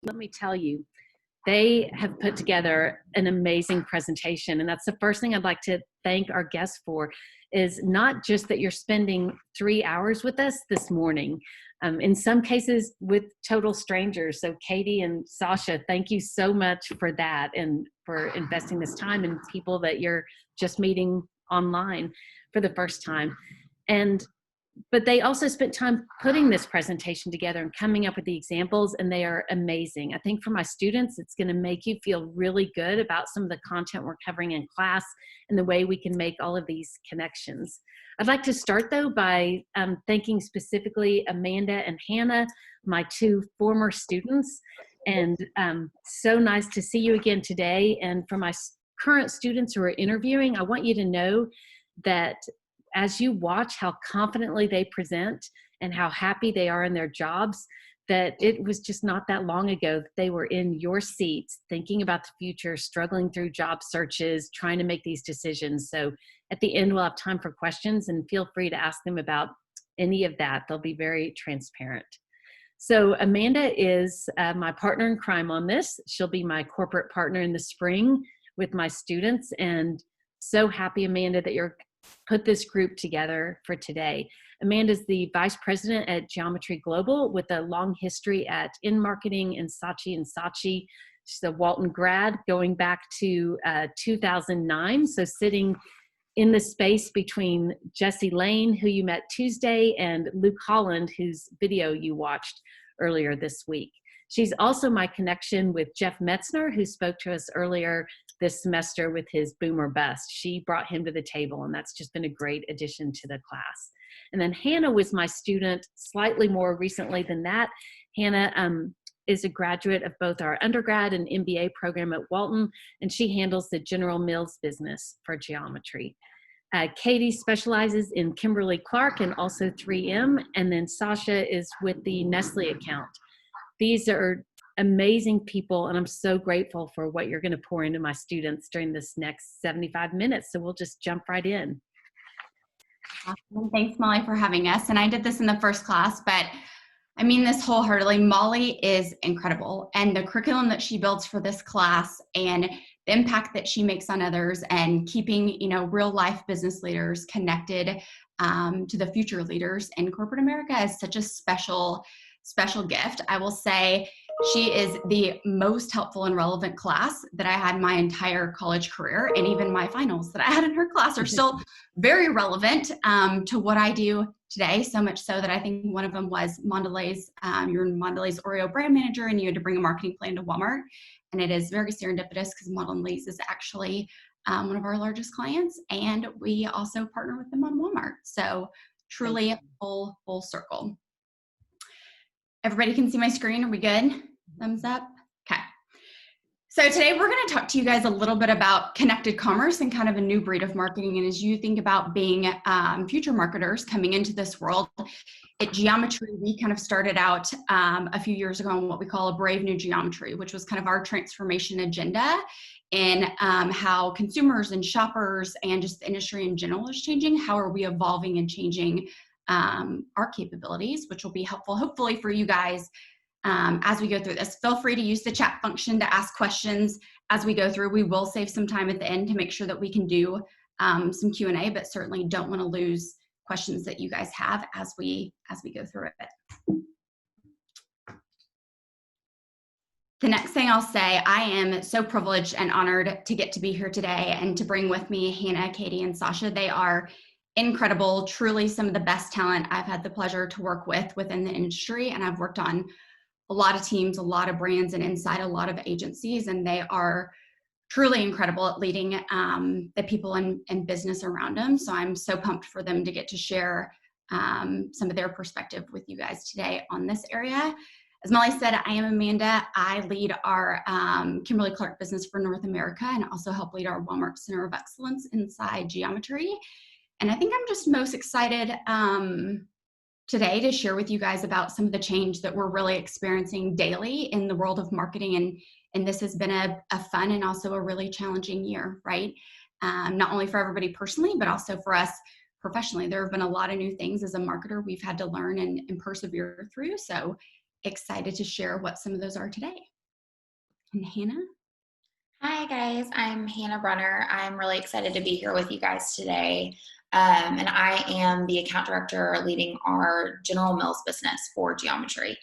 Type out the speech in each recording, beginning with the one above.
let me tell you, they have put together an amazing presentation. And that's the first thing I'd like to thank our guests for, is not just that you're spending 3 hours with us this morning, in some cases with total strangers. So Katie and Sasha, thank you so much for that and for investing this time in people that you're just meeting online for the first time. But they also spent time putting this presentation together and coming up with the examples, and they are amazing. I think for my students, it's going to make you feel really good about some of the content we're covering in class and the way we can make all of these connections. I'd like to start, though, by thanking specifically Amanda and Hannah, my two former students. And so nice to see you again today. And for my current students who are interviewing, I want you to know that as you watch how confidently they present and how happy they are in their jobs, that it was just not that long ago that they were in your seats thinking about the future, struggling through job searches, trying to make these decisions. So at the end, we'll have time for questions, and feel free to ask them about any of that. They'll be very transparent. So Amanda is my partner in crime on this. She'll be my corporate partner in the spring with my students, and so happy, Amanda, that you're put this group together for today. Amanda's the vice president at Geometry Global with a long history at InMarketing and Saatchi & Saatchi. She's a Walton grad going back to 2009. So sitting in the space between Jesse Lane, who you met Tuesday, and Luke Holland, whose video you watched earlier this week. She's also my connection with Jeff Metzner, who spoke to us earlier this semester with his Boom or Bust. She brought him to the table, and that's just been a great addition to the class. And then Hannah was my student slightly more recently than that. Hannah is a graduate of both our undergrad and MBA program at Walton, and she handles the General Mills business for geometry. Katie specializes in Kimberly-Clark and also 3M, and then Sasha is with the Nestle account. These are amazing people, and I'm so grateful for what you're going to pour into my students during this next 75 minutes. So we'll just jump right in. Awesome. Thanks, Molly, for having us. And I did this in the first class, but I mean this wholeheartedly. Molly is incredible, and the curriculum that she builds for this class and the impact that she makes on others, and keeping, real life business leaders connected to the future leaders in corporate America is such a special gift. I will say she is the most helpful and relevant class that I had my entire college career, and even my finals that I had in her class are still very relevant to what I do today, so much so that I think one of them was Mondelez. You're Mondelez Oreo brand manager, and you had to bring a marketing plan to Walmart. And it is very serendipitous because Mondelez is actually one of our largest clients, and we also partner with them on Walmart. So truly full circle. Everybody can see my screen. Are we good? Thumbs up. Okay. So today we're going to talk to you guys a little bit about connected commerce and kind of a new breed of marketing. And as you think about being future marketers coming into this world, at Geometry, we kind of started out a few years ago on what we call a Brave New Geometry, which was kind of our transformation agenda in how consumers and shoppers and just the industry in general is changing. How are we evolving and changing our capabilities, which will be helpful, hopefully, for you guys as we go through this. Feel free to use the chat function to ask questions as we go through. We will save some time at the end to make sure that we can do some Q&A, but certainly don't want to lose questions that you guys have as we go through it. The next thing I'll say, I am so privileged and honored to get to be here today and to bring with me Hannah, Katie, and Sasha. They are incredible, truly some of the best talent I've had the pleasure to work with within the industry. And I've worked on a lot of teams, a lot of brands, and inside a lot of agencies. And they are truly incredible at leading the people in business around them. So I'm so pumped for them to get to share some of their perspective with you guys today on this area. As Molly said, I am Amanda. I lead our Kimberly-Clark business for North America and also help lead our Walmart Center of Excellence inside Geometry. And I think I'm just most excited today to share with you guys about some of the change that we're really experiencing daily in the world of marketing. And this has been a fun and also a really challenging year, right? Not only for everybody personally, but also for us professionally. There have been a lot of new things as a marketer we've had to learn and persevere through. So excited to share what some of those are today. And Hannah? Hi guys, I'm Hannah Brunner. I'm really excited to be here with you guys today. And I am the account director leading our General Mills business for Geometry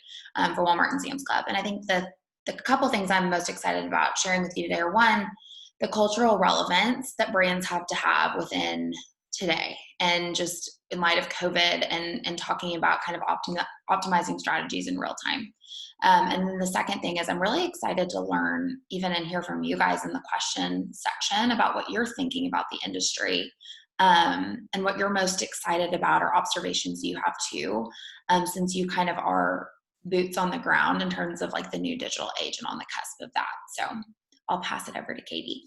for Walmart and Sam's Club. And I think the couple things I'm most excited about sharing with you today are one, the cultural relevance that brands have to have within today, and just in light of COVID and talking about kind of optimizing strategies in real time. And then the second thing is I'm really excited to learn even and hear from you guys in the question section about what you're thinking about the industry, and what you're most excited about or observations you have too, since you kind of are boots on the ground in terms of like the new digital age and on the cusp of that. So I'll pass it over to Katie.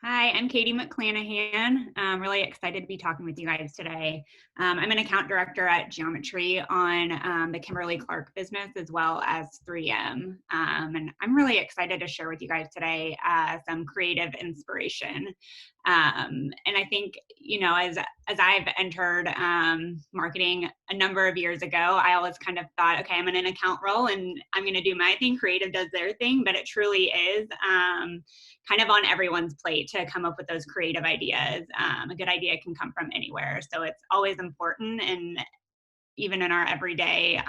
Hi, I'm Katie McClanahan. I'm really excited to be talking with you guys today. I'm an account director at Geometry on the Kimberly-Clark business as well as 3M. And I'm really excited to share with you guys today some creative inspiration. And I think, you know, as I've entered marketing a number of years ago, I always kind of thought, okay, I'm in an account role and I'm going to do my thing, creative does their thing, but it truly is kind of on everyone's plate to come up with those creative ideas. A good idea can come from anywhere. So it's always important. And even in our everyday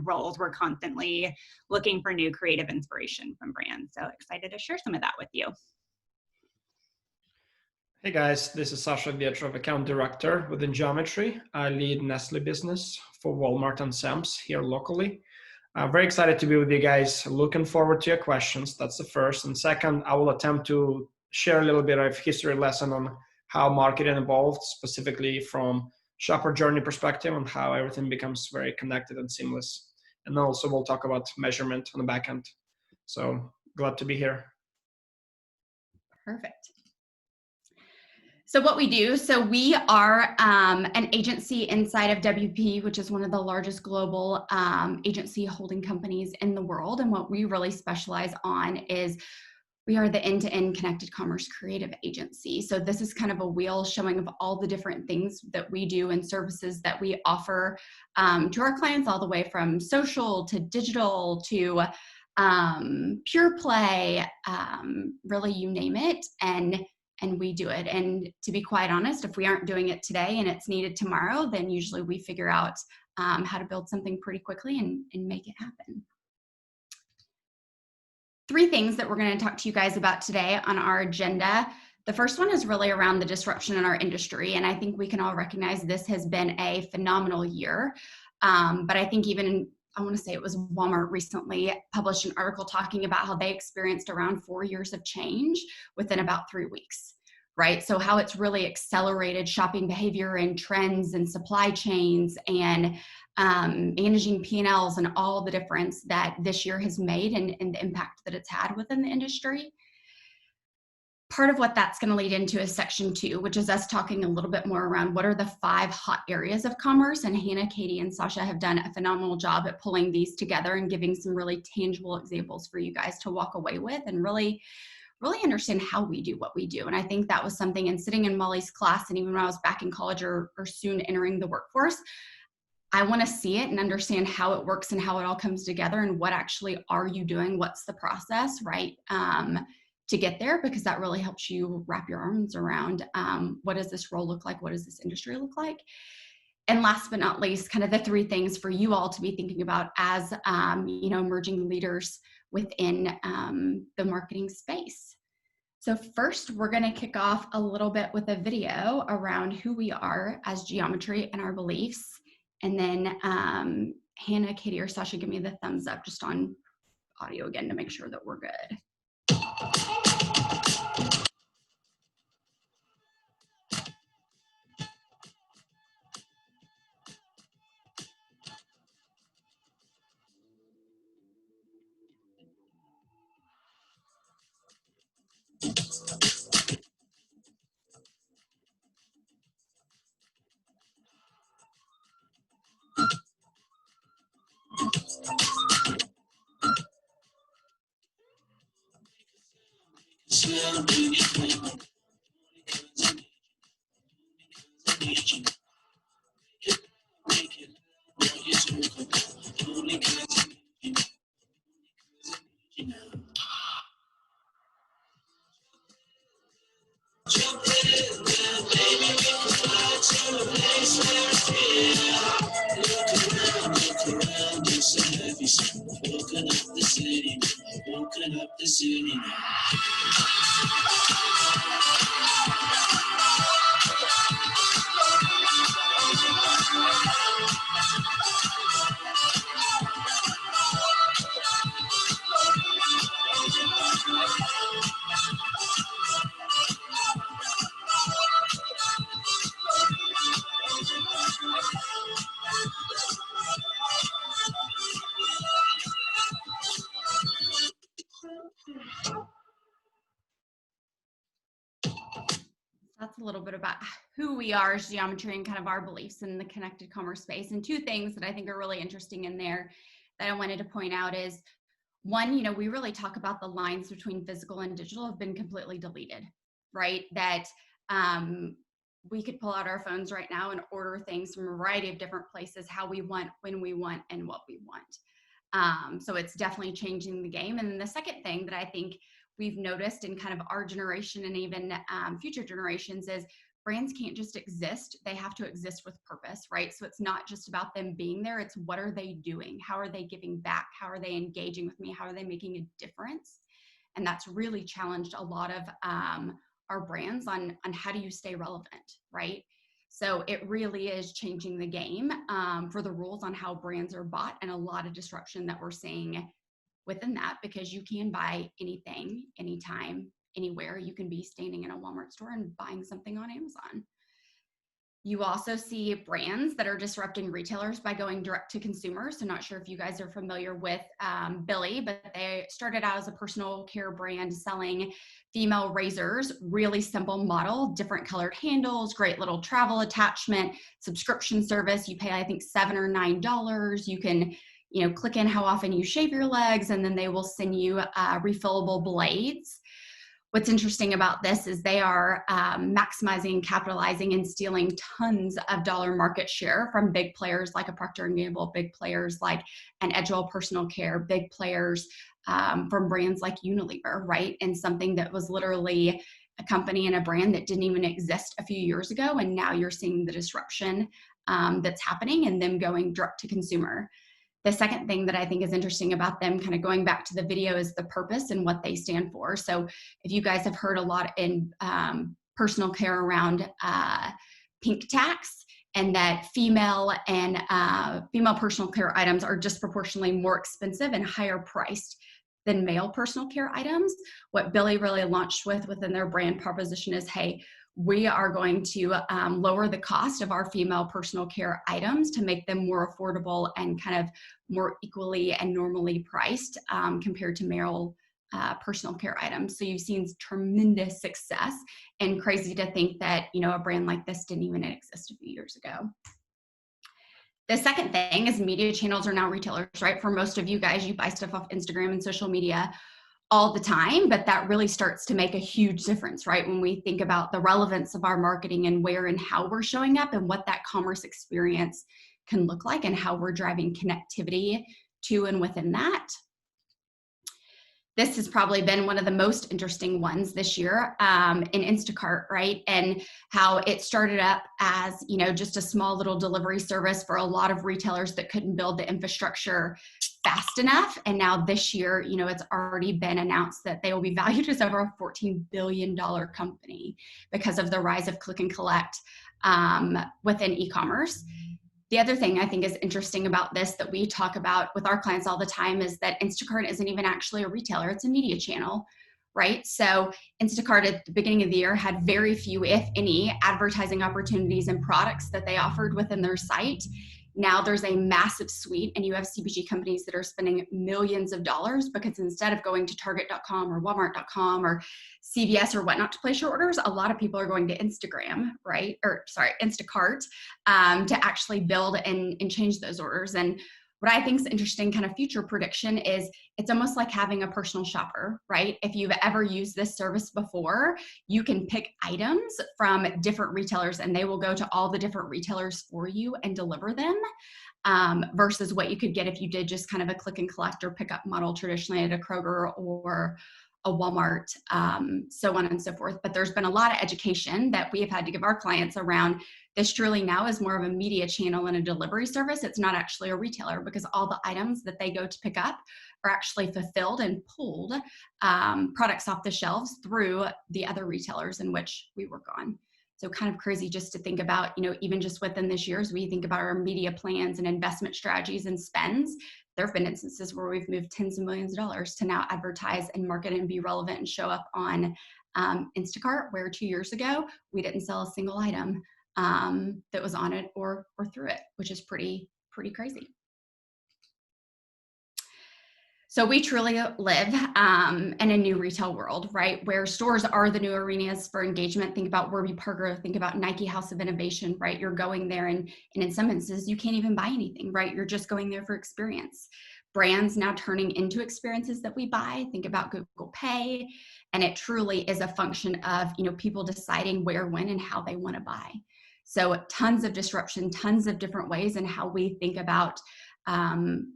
roles, we're constantly looking for new creative inspiration from brands. So excited to share some of that with you. Hey guys, this is Sasha Vietrov, Account Director within Geometry. I lead Nestle business for Walmart and Sam's here locally. I'm very excited to be with you guys. Looking forward to your questions. That's the first. And second, I will attempt to share a little bit of history lesson on how marketing evolved, specifically from shopper journey perspective and how everything becomes very connected and seamless. And then also we'll talk about measurement on the back end. So glad to be here. Perfect. So what we do, so we are an agency inside of WP, which is one of the largest global agency holding companies in the world. And what we really specialize on is we are the end-to-end connected commerce creative agency. So this is kind of a wheel showing of all the different things that we do and services that we offer to our clients, all the way from social to digital to pure play, really you name it. And we do it. And to be quite honest, if we aren't doing it today and it's needed tomorrow, then usually we figure out how to build something pretty quickly and make it happen. 3 things that we're going to talk to you guys about today on our agenda. The first one is really around the disruption in our industry. And I think we can all recognize this has been a phenomenal year. But I think even I want to say it was Walmart recently published an article talking about how they experienced around 4 years of change within about 3 weeks, right? So how it's really accelerated shopping behavior and trends and supply chains and managing P&Ls and all the difference that this year has made and the impact that it's had within the industry. Part of what that's going to lead into is section 2, which is us talking a little bit more around what are the 5 hot areas of commerce. And Hannah, Katie, and Sasha have done a phenomenal job at pulling these together and giving some really tangible examples for you guys to walk away with and really understand how we do what we do. And I think that was something, and sitting in Molly's class, and even when I was back in college or soon entering the workforce, I want to see it and understand how it works and how it all comes together and what actually are you doing? What's the process, right? To get there, because that really helps you wrap your arms around what does this role look like? What does this industry look like? And last but not least, kind of the 3 things for you all to be thinking about as you know, emerging leaders within the marketing space. So first, we're going to kick off a little bit with a video around who we are as Geometry and our beliefs. And then Hannah, Katie, or Sasha, give me the thumbs up just on audio again to make sure that we're good. woken up the city, woken up the city now. That's a little bit about who we are as Geometry and kind of our beliefs in the connected commerce space. And two things that I think are really interesting in there that I wanted to point out is, one, you know, we really talk about the lines between physical and digital have been completely deleted, right? That we could pull out our phones right now and order things from a variety of different places, how we want, when we want, and what we want. So it's definitely changing the game. And then the second thing that I think we've noticed in kind of our generation and even future generations is brands can't just exist. They have to exist with purpose, right? So it's not just about them being there. It's what are they doing? How are they giving back? How are they engaging with me? How are they making a difference? And that's really challenged a lot of our brands on how do you stay relevant, right? So it really is changing the game for the rules on how brands are bought, and a lot of disruption that we're seeing within that, because you can buy anything, anytime, anywhere. You can be standing in a Walmart store and buying something on Amazon. You also see brands that are disrupting retailers by going direct to consumers. So not sure if you guys are familiar with Billy, but they started out as a personal care brand selling female razors, really simple model, different colored handles, great little travel attachment, subscription service. You pay, I think, $7 or $9. You can, you know, click in how often you shave your legs, and then they will send you refillable blades. What's interesting about this is they are maximizing, capitalizing, and stealing tons of dollar market share from big players like a Procter & Gamble, big players like an Edgewell Personal Care, big players from brands like Unilever, right? And something that was literally a company and a brand that didn't even exist a few years ago, and now you're seeing the disruption that's happening and them going direct to consumer. The second thing that I think is interesting about them, kind of going back to the video, is the purpose and what they stand for. So if you guys have heard a lot in personal care around pink tax, and that female personal care items are disproportionately more expensive and higher priced than male personal care items, what Billy really launched within their brand proposition is, hey, we are going to lower the cost of our female personal care items to make them more affordable and kind of more equally and normally priced compared to male personal care items. So you've seen tremendous success, and crazy to think that, you know, a brand like this didn't even exist a few years ago. The second thing is media channels are now retailers, right? For most of you guys, you buy stuff off Instagram and social media all the time, but that really starts to make a huge difference, right? When we think about the relevance of our marketing and where and how we're showing up and what that commerce experience can look like and how we're driving connectivity to and within that. This has probably been one of the most interesting ones this year in Instacart, right? And how it started up as, you know, just a small little delivery service for a lot of retailers that couldn't build the infrastructure fast enough. And now this year, you know, it's already been announced that they will be valued as over a $14 billion company because of the rise of click and collect within e-commerce. The other thing I think is interesting about this that we talk about with our clients all the time is that Instacart isn't even actually a retailer, it's a media channel, right? So Instacart at the beginning of the year had very few, if any, advertising opportunities and products that they offered within their site. Now there's a massive suite, and you have CPG companies that are spending millions of dollars because instead of going to Target.com or Walmart.com or CVS or whatnot to place your orders, a lot of people are going to Instagram, right? Or sorry, Instacart to actually build and change those orders. And what I think is interesting kind of future prediction is it's almost like having a personal shopper, right? If you've ever used this service before, you can pick items from different retailers and they will go to all the different retailers for you and deliver them versus what you could get if you did just kind of a click and collect or pick up model traditionally at a Kroger or a Walmart, so on and so forth. But there's been a lot of education that we have had to give our clients around this truly now is more of a media channel and a delivery service. It's not actually a retailer, because all the items that they go to pick up are actually fulfilled and pulled products off the shelves through the other retailers in which we work on. So kind of crazy just to think about, even just within this year, as we think about our media plans and investment strategies and spends, there have been instances where we've moved tens of millions of dollars to now advertise and market and be relevant and show up on Instacart, where 2 years ago, we didn't sell a single item that was on it or through it, which is pretty crazy. So we truly live in a new retail world, right? Where stores are the new arenas for engagement. Think about Warby Parker, think about Nike House of Innovation, right? You're going there and in some instances, you can't even buy anything, right? You're just going there for experience. Brands now turning into experiences that we buy. Think about Google Pay. And it truly is a function of, people deciding where, when, and how they want to buy. So tons of disruption, tons of different ways in how we think about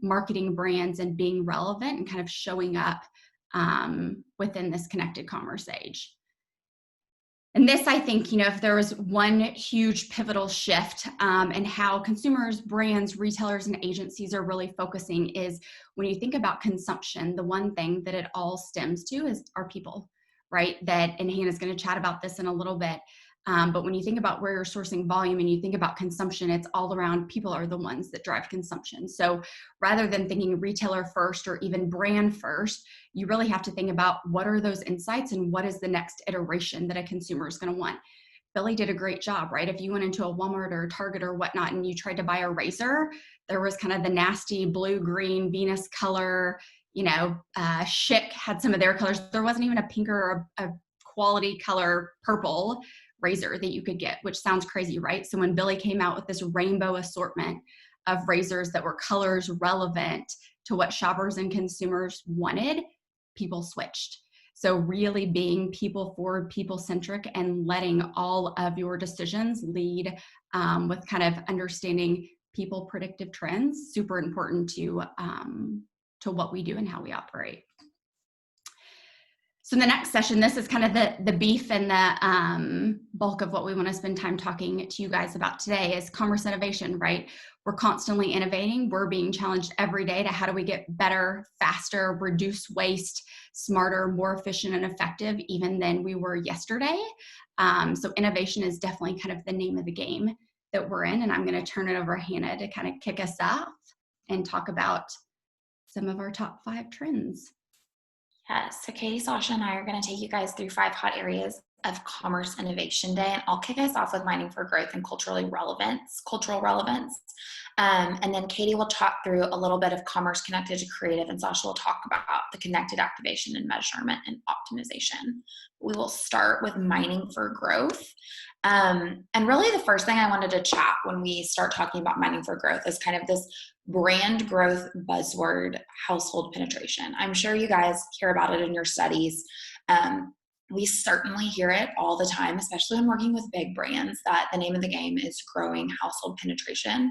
marketing brands and being relevant and kind of showing up within this connected commerce age. And this, I think, if there was one huge pivotal shift in how consumers, brands, retailers, and agencies are really focusing is when you think about consumption, the one thing that it all stems to is our people, right? And Hannah's going to chat about this in a little bit. But when you think about where you're sourcing volume and you think about consumption, it's all around people are the ones that drive consumption. So rather than thinking retailer first or even brand first, you really have to think about what are those insights and what is the next iteration that a consumer is going to want. Billy did a great job, right? If you went into a Walmart or a Target or whatnot and you tried to buy a razor, there was kind of the nasty blue-green Venus color, Schick had some of their colors. There wasn't even a pink or a quality color purple razor that you could get, which sounds crazy, right? So when Billy came out with this rainbow assortment of razors that were colors relevant to what shoppers and consumers wanted, people switched. So really being people forward, people centric, and letting all of your decisions lead with kind of understanding people predictive trends, super important to what we do and how we operate. So in the next session, this is kind of the beef and the bulk of what we want to spend time talking to you guys about today is commerce innovation, right? We're constantly innovating. We're being challenged every day to how do we get better, faster, reduce waste, smarter, more efficient and effective even than we were yesterday. So innovation is definitely kind of the name of the game that we're in. And I'm going to turn it over to Hannah to kind of kick us off and talk about some of our top 5 trends. Yes, so Katie, Sasha, and I are going to take you guys through 5 hot areas of Commerce Innovation Day, and I'll kick us off with mining for growth and cultural relevance. And then Katie will talk through a little bit of commerce connected to creative, and Sasha will talk about the connected activation and measurement and optimization. We will start with mining for growth. And really the first thing I wanted to chat when we start talking about mining for growth is kind of this brand growth buzzword, household penetration. I'm sure you guys hear about it in your studies. We certainly hear it all the time, especially when working with big brands, that the name of the game is growing household penetration,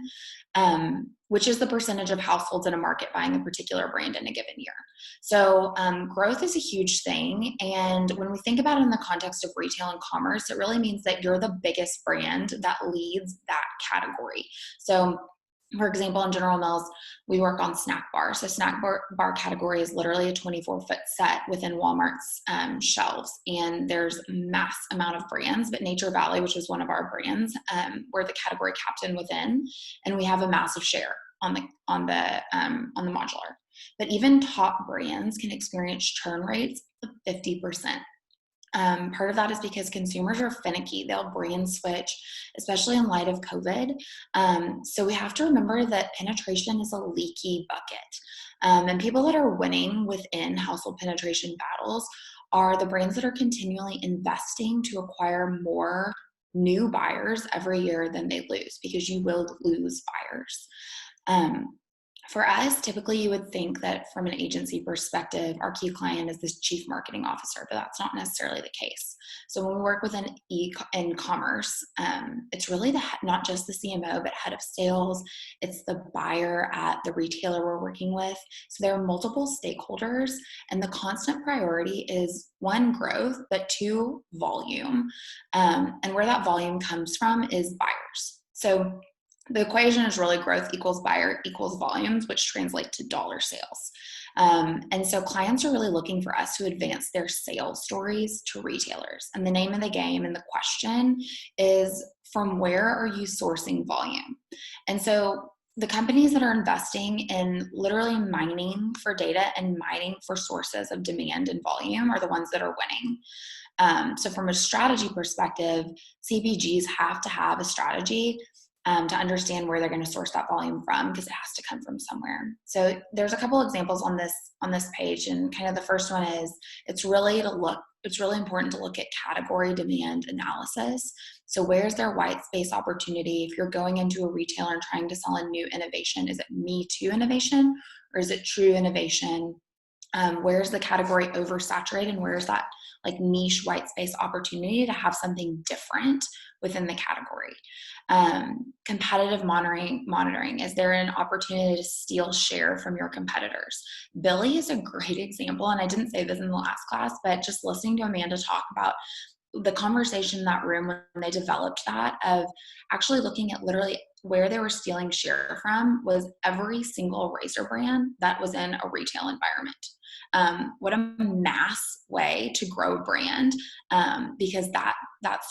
which is the percentage of households in a market buying a particular brand in a given year. So growth is a huge thing. And when we think about it in the context of retail and commerce, it really means that you're the biggest brand that leads that category. So for example, in General Mills, we work on snack bars. So snack bar category is literally a 24-foot set within Walmart's shelves. And there's mass amount of brands, but Nature Valley, which is one of our brands, we're the category captain within, and we have a massive share on the modular. But even top brands can experience churn rates of 50%. Part of that is because consumers are finicky. They'll brand switch, especially in light of COVID. So we have to remember that penetration is a leaky bucket. And people that are winning within household penetration battles are the brands that are continually investing to acquire more new buyers every year than they lose, because you will lose buyers. For us, typically you would think that from an agency perspective, our key client is this chief marketing officer, but that's not necessarily the case. So when we work with in commerce, it's really not just the CMO, but head of sales. It's the buyer at the retailer we're working with. So there are multiple stakeholders, and the constant priority is 1, growth, but 2, volume. And where that volume comes from is buyers. So the equation is really growth equals buyer equals volumes, which translate to dollar sales. And so clients are really looking for us to advance their sales stories to retailers. And the name of the game and the question is, from where are you sourcing volume? And so the companies that are investing in literally mining for data and mining for sources of demand and volume are the ones that are winning. So from a strategy perspective, CPGs have to have a strategy to understand where they're going to source that volume from, because it has to come from somewhere. So there's a couple examples on this page, and kind of the first one is it's really important to look at category demand analysis. So where's their white space opportunity? If you're going into a retailer and trying to sell a new innovation, is it me too innovation, or is it true innovation? Where's the category oversaturated, and where's that like niche white space opportunity to have something different within the category? Competitive monitoring. Is there an opportunity to steal share from your competitors? Billy is a great example, and I didn't say this in the last class, but just listening to Amanda talk about the conversation in that room when they developed that, of actually looking at literally where they were stealing share from was every single razor brand that was in a retail environment. What a mass way to grow a brand, because that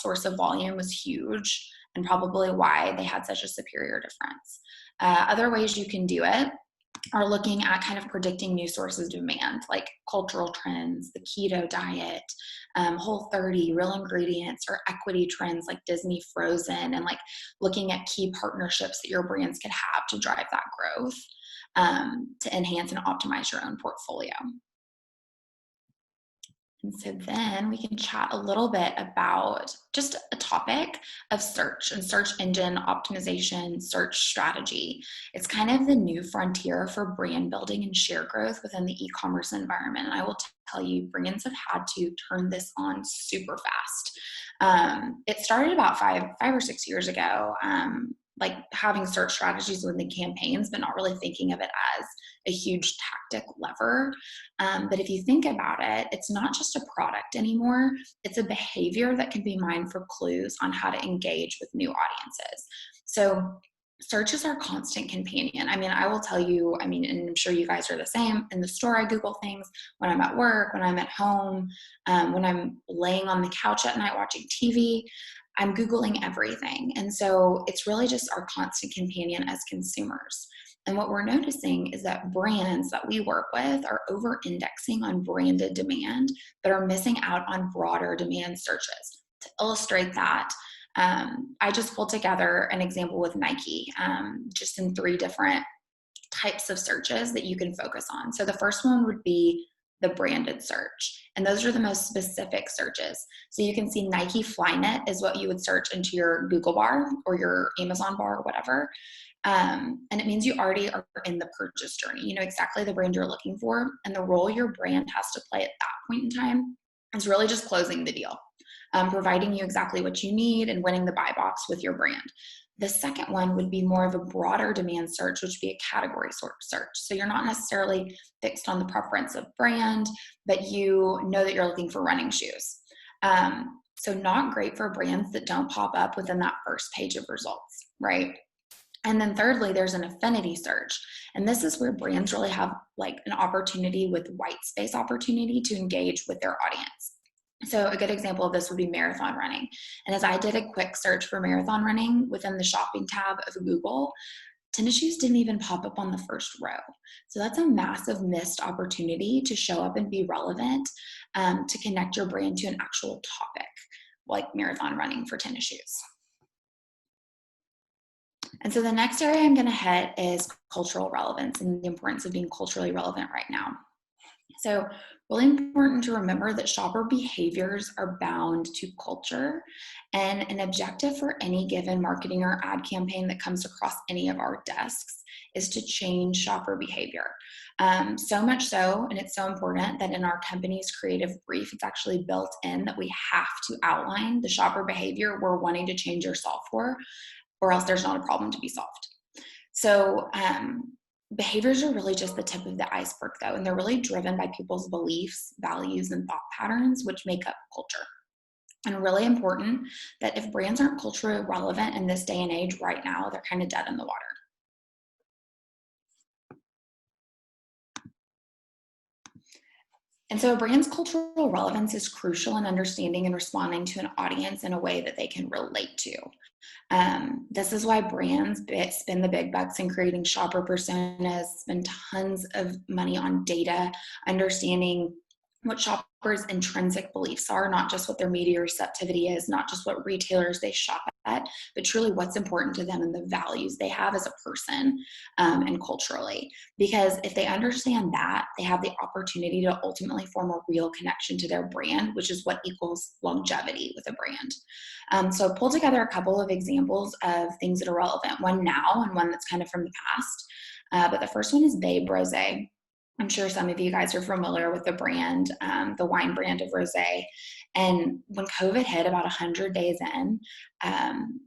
source of volume was huge and probably why they had such a superior difference. Other ways you can do it are looking at kind of predicting new sources of demand, like cultural trends, the keto diet, Whole30, Real Ingredients, or equity trends like Disney Frozen, and like looking at key partnerships that your brands could have to drive that growth, to enhance and optimize your own portfolio. And so then we can chat a little bit about just a topic of search and search engine optimization, search strategy. It's kind of the new frontier for brand building and share growth within the e-commerce environment. And I will tell you, brands have had to turn this on super fast. It started about five or 6 years ago, like having search strategies within campaigns, but not really thinking of it as a huge tactic lever. But if you think about it, it's not just a product anymore. It's a behavior that can be mined for clues on how to engage with new audiences. So search is our constant companion. I mean, I will tell you, and I'm sure you guys are the same. In the store, I Google things when I'm at work, when I'm at home, when I'm laying on the couch at night watching TV. I'm Googling everything. And so it's really just our constant companion as consumers. And what we're noticing is that brands that we work with are over-indexing on branded demand, but are missing out on broader demand searches. To illustrate that, I just pulled together an example with Nike, just in 3 different types of searches that you can focus on. So the first one would be the branded search. And those are the most specific searches. So you can see Nike Flyknit is what you would search into your Google bar or your Amazon bar or whatever. And it means you already are in the purchase journey. You know exactly the brand you're looking for, and the role your brand has to play at that point in time is really just closing the deal, providing you exactly what you need and winning the buy box with your brand. The second one would be more of a broader demand search, which would be a category search. So you're not necessarily fixed on the preference of brand, but you know that you're looking for running shoes. So not great for brands that don't pop up within that first page of results, right? And then thirdly, there's an affinity search. And this is where brands really have like an opportunity with white space opportunity to engage with their audience. So a good example of this would be marathon running. And as I did a quick search for marathon running within the shopping tab of Google, tennis shoes didn't even pop up on the first row. So that's a massive missed opportunity to show up and be relevant, to connect your brand to an actual topic like marathon running for tennis shoes. And so the next area I'm going to hit is cultural relevance and the importance of being culturally relevant right now. So really important to remember that shopper behaviors are bound to culture, and an objective for any given marketing or ad campaign that comes across any of our desks is to change shopper behavior. So much so, and it's so important that in our company's creative brief, it's actually built in that we have to outline the shopper behavior we're wanting to change or solve for, or else there's not a problem to be solved. So behaviors are really just the tip of the iceberg, though, and they're really driven by people's beliefs, values, and thought patterns, which make up culture. And really important that if brands aren't culturally relevant in this day and age right now, they're kind of dead in the water. And so a brand's cultural relevance is crucial in understanding and responding to an audience in a way that they can relate to. This is why brands spend the big bucks in creating shopper personas, spend tons of money on data, understanding what shoppers' intrinsic beliefs are, not just what their media receptivity is, not just what retailers they shop at, but truly what's important to them and the values they have as a person and culturally. Because if they understand that, they have the opportunity to ultimately form a real connection to their brand, which is what equals longevity with a brand. So I pulled together a couple of examples of things that are relevant, one now and one that's kind of from the past. But the first one is Babe Rosé. I'm sure some of you guys are familiar with the brand, the wine brand of rosé. And when COVID hit about 100 days in,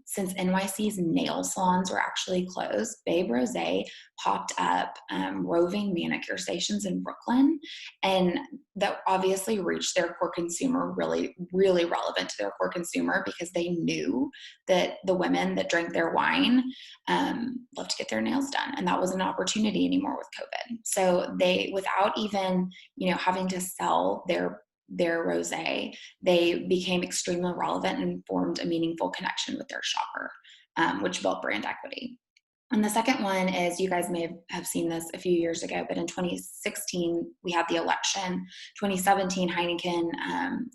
since NYC's nail salons were actually closed, Babe Rosé popped up roving manicure stations in Brooklyn. And that obviously reached their core consumer, really, really relevant to their core consumer, because they knew that the women that drank their wine love to get their nails done. And that wasn't an opportunity anymore with COVID. So they, without even, having to sell their rosé, they became extremely relevant and formed a meaningful connection with their shopper, which built brand equity. And the second one is, you guys may have seen this a few years ago, but in 2016, we had the election. 2017, Heineken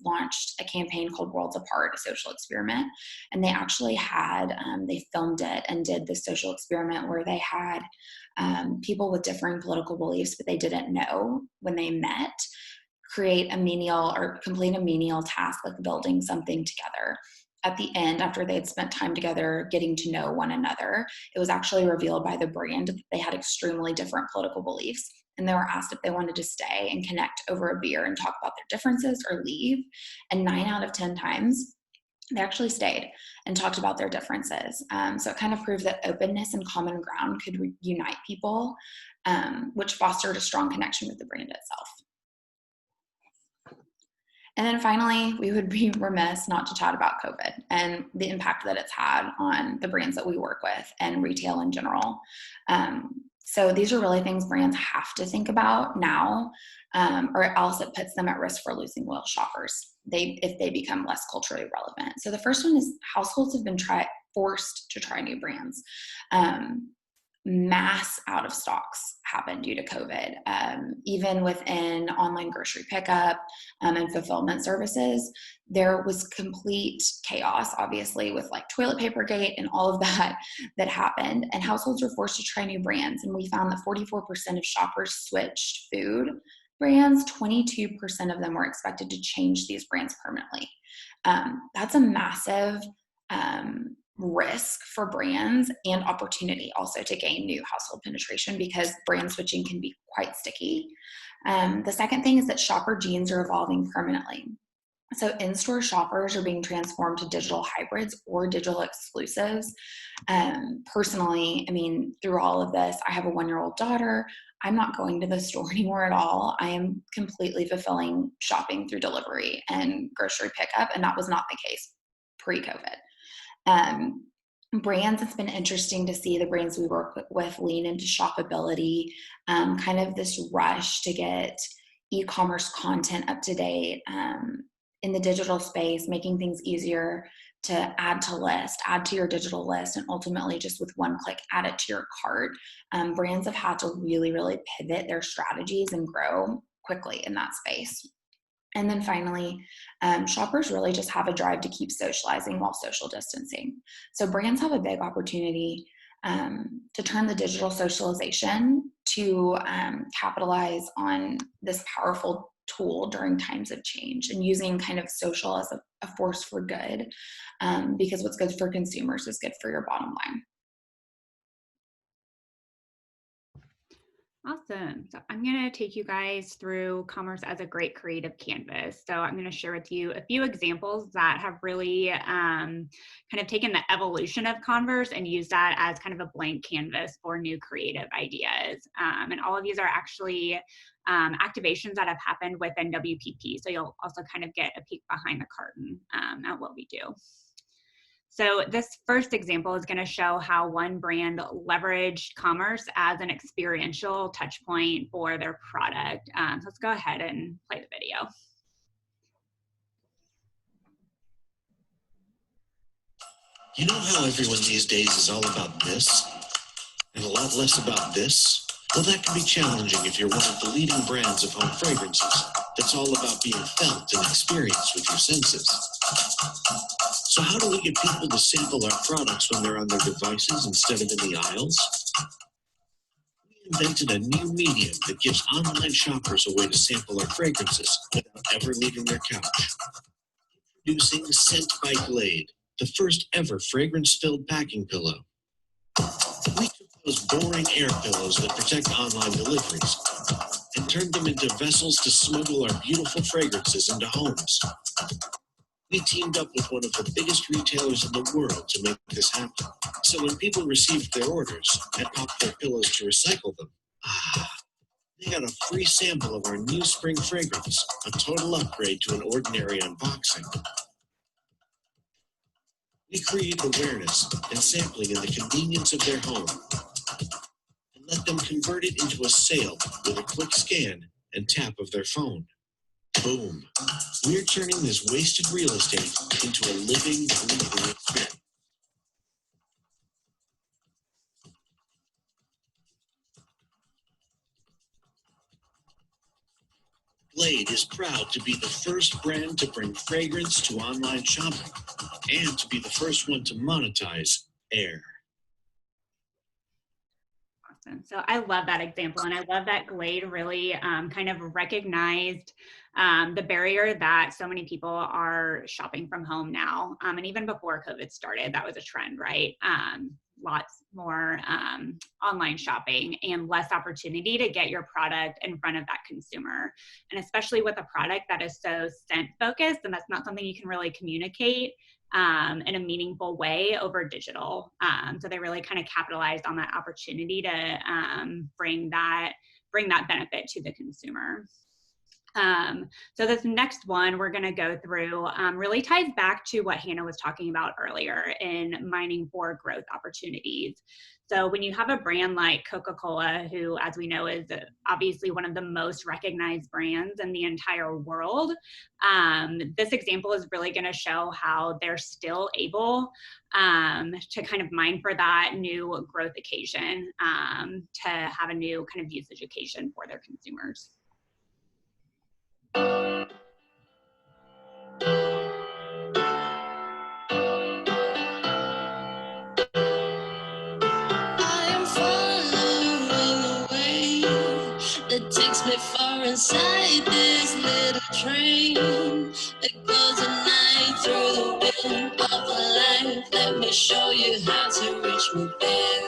launched a campaign called Worlds Apart, a social experiment. And they actually had, they filmed it and did the social experiment where they had people with differing political beliefs, but they didn't know when they met, create a menial or complete a menial task, like building something together. At the end, after they had spent time together getting to know one another, it was actually revealed by the brand that they had extremely different political beliefs. And they were asked if they wanted to stay and connect over a beer and talk about their differences or leave. And 9 out of 10 times, they actually stayed and talked about their differences. So it kind of proved that openness and common ground could unite people, which fostered a strong connection with the brand itself. And then finally, we would be remiss not to chat about COVID and the impact that it's had on the brands that we work with and retail in general. So these are really things brands have to think about now, or else it puts them at risk for losing loyal shoppers if they become less culturally relevant. So the first one is households have been forced to try new brands. Mass out of stocks happened due to COVID. Even within online grocery pickup and fulfillment services, there was complete chaos, obviously, with like toilet paper gate and all of that happened. And households were forced to try new brands. And we found that 44% of shoppers switched food brands. 22% of them were expected to change these brands permanently. That's a massive risk for brands and opportunity also to gain new household penetration, because brand switching can be quite sticky. The second thing is that shopper genes are evolving permanently. So in-store shoppers are being transformed to digital hybrids or digital exclusives. Personally, through all of this, I have a 1-year-old daughter. I'm not going to the store anymore at all. I am completely fulfilling shopping through delivery and grocery pickup, and that was not the case pre-COVID. Brands, it's been interesting to see the brands we work with lean into shoppability, kind of this rush to get e-commerce content up to date in the digital space, making things easier to add to your digital list, and ultimately just with one click, add it to your cart. Brands have had to really, really pivot their strategies and grow quickly in that space. And then finally, shoppers really just have a drive to keep socializing while social distancing. So brands have a big opportunity to turn the digital socialization to capitalize on this powerful tool during times of change, and using kind of social as a force for good, because what's good for consumers is good for your bottom line. Awesome. So I'm going to take you guys through Commerce as a Great Creative Canvas. So I'm going to share with you a few examples that have really kind of taken the evolution of Converse and used that as kind of a blank canvas for new creative ideas. And all of these are actually activations that have happened within WPP. So you'll also kind of get a peek behind the curtain at what we do. So this first example is going to show how one brand leveraged commerce as an experiential touch point for their product. So let's go ahead and play the video. You know how everyone these days is all about this and a lot less about this? Well, that can be challenging if you're one of the leading brands of home fragrances that's all about being felt and experienced with your senses. So how do we get people to sample our products when they're on their devices instead of in the aisles? We invented a new medium that gives online shoppers a way to sample our fragrances without ever leaving their couch. Introducing Scent by Glade, the first ever fragrance-filled packing pillow. We took those boring air pillows that protect online deliveries and turned them into vessels to smuggle our beautiful fragrances into homes. We teamed up with one of the biggest retailers in the world to make this happen. So when people received their orders and popped their pillows to recycle them, they got a free sample of our new spring fragrance, a total upgrade to an ordinary unboxing. We create awareness and sampling in the convenience of their home and let them convert it into a sale with a quick scan and tap of their phone. Boom. We're turning this wasted real estate into a living, breathing experience. Glade is proud to be the first brand to bring fragrance to online shopping and to be the first one to monetize air. Awesome. So I love that example, and I love that Glade really kind of recognized the barrier that so many people are shopping from home now. And even before COVID started, that was a trend, right? Lots more online shopping and less opportunity to get your product in front of that consumer. And especially with a product that is so scent focused, and that's not something you can really communicate in a meaningful way over digital. So they really kind of capitalized on that opportunity to bring that benefit to the consumer. So this next one we're going to go through really ties back to what Hannah was talking about earlier in mining for growth opportunities. So when you have a brand like Coca-Cola, who, as we know, is obviously one of the most recognized brands in the entire world, this example is really going to show how they're still able to kind of mine for that new growth occasion, to have a new kind of usage occasion for their consumers. That takes me far inside this little train that goes at night through the wind of life. Let me show you how to reach me there.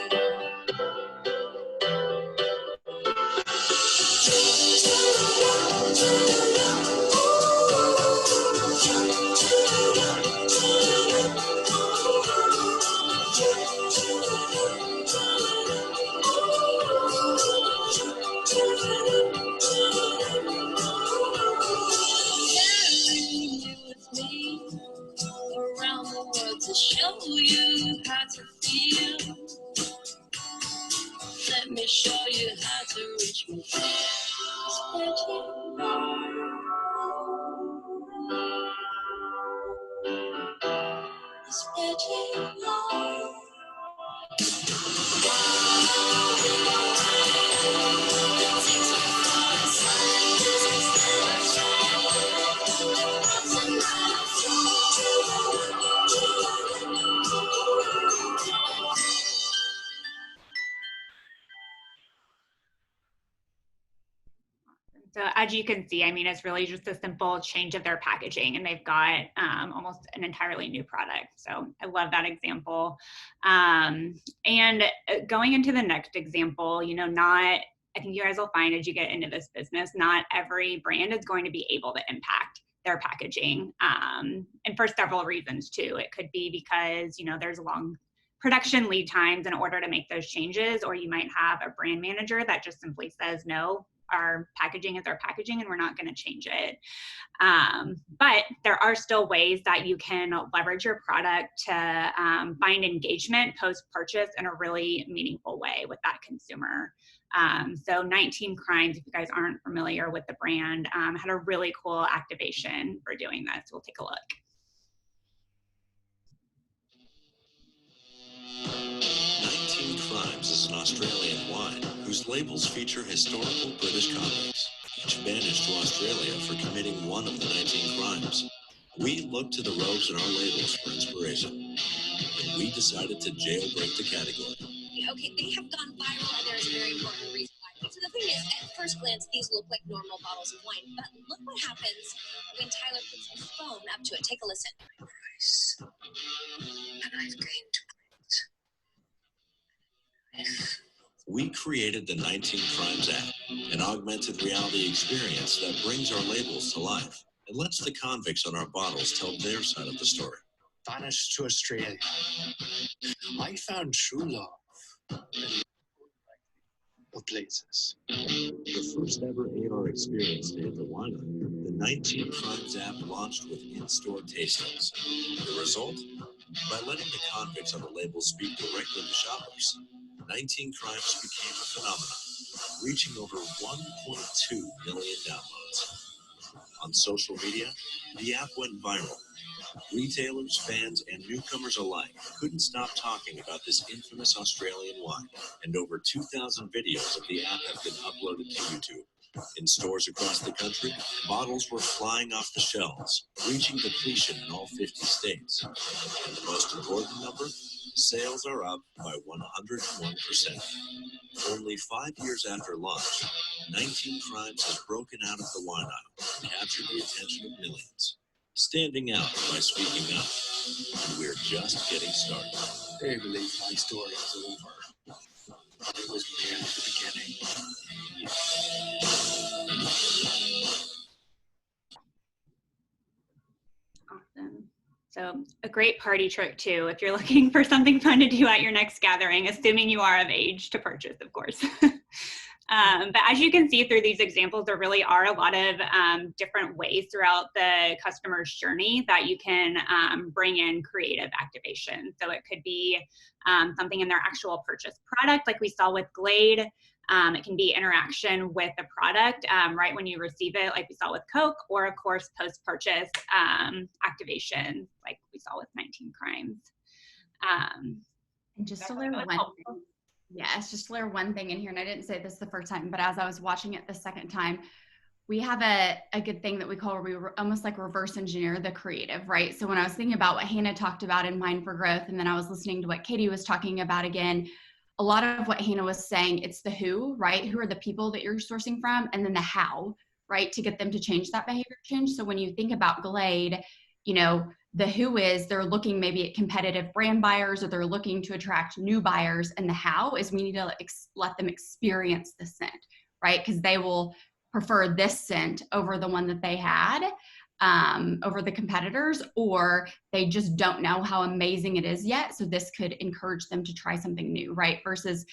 To show you how to feel. Let me show you how to reach me there. Spread your love. So as you can see, I mean, it's really just a simple change of their packaging, and they've got almost an entirely new product. So I love that example. And going into the next example, you know, not I think you guys will find as you get into this business, not every brand is going to be able to impact their packaging. And for several reasons too. It could be because, there's long production lead times in order to make those changes, or you might have a brand manager that just simply says, no, our packaging is our packaging and we're not going to change it. But there are still ways that you can leverage your product to find engagement post-purchase in a really meaningful way with that consumer. So 19 Crimes, if you guys aren't familiar with the brand, had a really cool activation for doing this. We'll take a look. 19 Crimes is an Australian wine whose labels feature historical British convicts, each banished to Australia for committing one of the 19 crimes. We looked to the robes in our labels for inspiration, and we decided to jailbreak the category. Okay, they have gone viral, and there's a very important reason why. So the thing is, at first glance, these look like normal bottles of wine, but look what happens when Tyler puts his phone up to it. Take a listen. Price. And I've gained weight. We created the 19 Crimes app, an augmented reality experience that brings our labels to life and lets the convicts on our bottles tell their side of the story. Vanished to Australia. I found true love in of places. The first ever AR experience to hit the lineup, the 19 Crimes app launched with in-store tastings. The result? By letting the convicts on the label speak directly to shoppers, 19 Crimes became a phenomenon, reaching over 1.2 million downloads. On social media, the app went viral. Retailers, fans, and newcomers alike couldn't stop talking about this infamous Australian wine, and over 2,000 videos of the app have been uploaded to YouTube. In stores across the country, bottles were flying off the shelves, reaching depletion in all 50 states. And the most important number? Sales are up by 101%. Only 5 years after launch, 19 Crimes has broken out of the wine aisle and captured the attention of millions, standing out by speaking up. And we're just getting started. They believe my story is over. But it was merely the beginning. Awesome. So a great party trick too, if you're looking for something fun to do at your next gathering, assuming you are of age to purchase, of course. But as you can see through these examples, there really are a lot of different ways throughout the customer's journey that you can bring in creative activation. So it could be something in their actual purchase product, like we saw with Glade. It can be interaction with the product right when you receive it, like we saw with Coke, or of course post-purchase activation, like we saw with 19 Crimes. And just to layer one thing. Yes, just to layer one thing in here, and I didn't say this the first time, but as I was watching it the second time, we have a good thing that we call, we almost like reverse engineer the creative, right? So when I was thinking about what Hannah talked about in Mind for Growth, and then I was listening to what Katie was talking about again, a lot of what Hannah was saying, it's the who, right? Who are the people that you're sourcing from? And then the how, right? To get them to change that behavior change. So when you think about Glade, the who is they're looking maybe at competitive brand buyers, or they're looking to attract new buyers. And the how is we need to let them experience the scent, right? Because they will prefer this scent over the one that they had, over the competitors, or they just don't know how amazing it is yet. So this could encourage them to try something new, right? Versus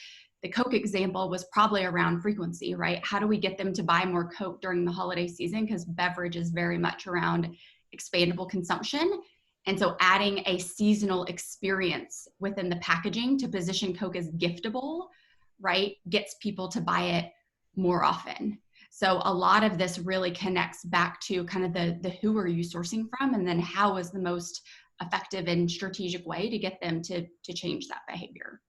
the Coke example was probably around frequency, right? How do we get them to buy more Coke during the holiday season? Because beverage is very much around expandable consumption. And so adding a seasonal experience within the packaging to position Coke as giftable, right, gets people to buy it more often. So a lot of this really connects back to kind of the who are you sourcing from, and then how is the most effective and strategic way to get them to change that behavior.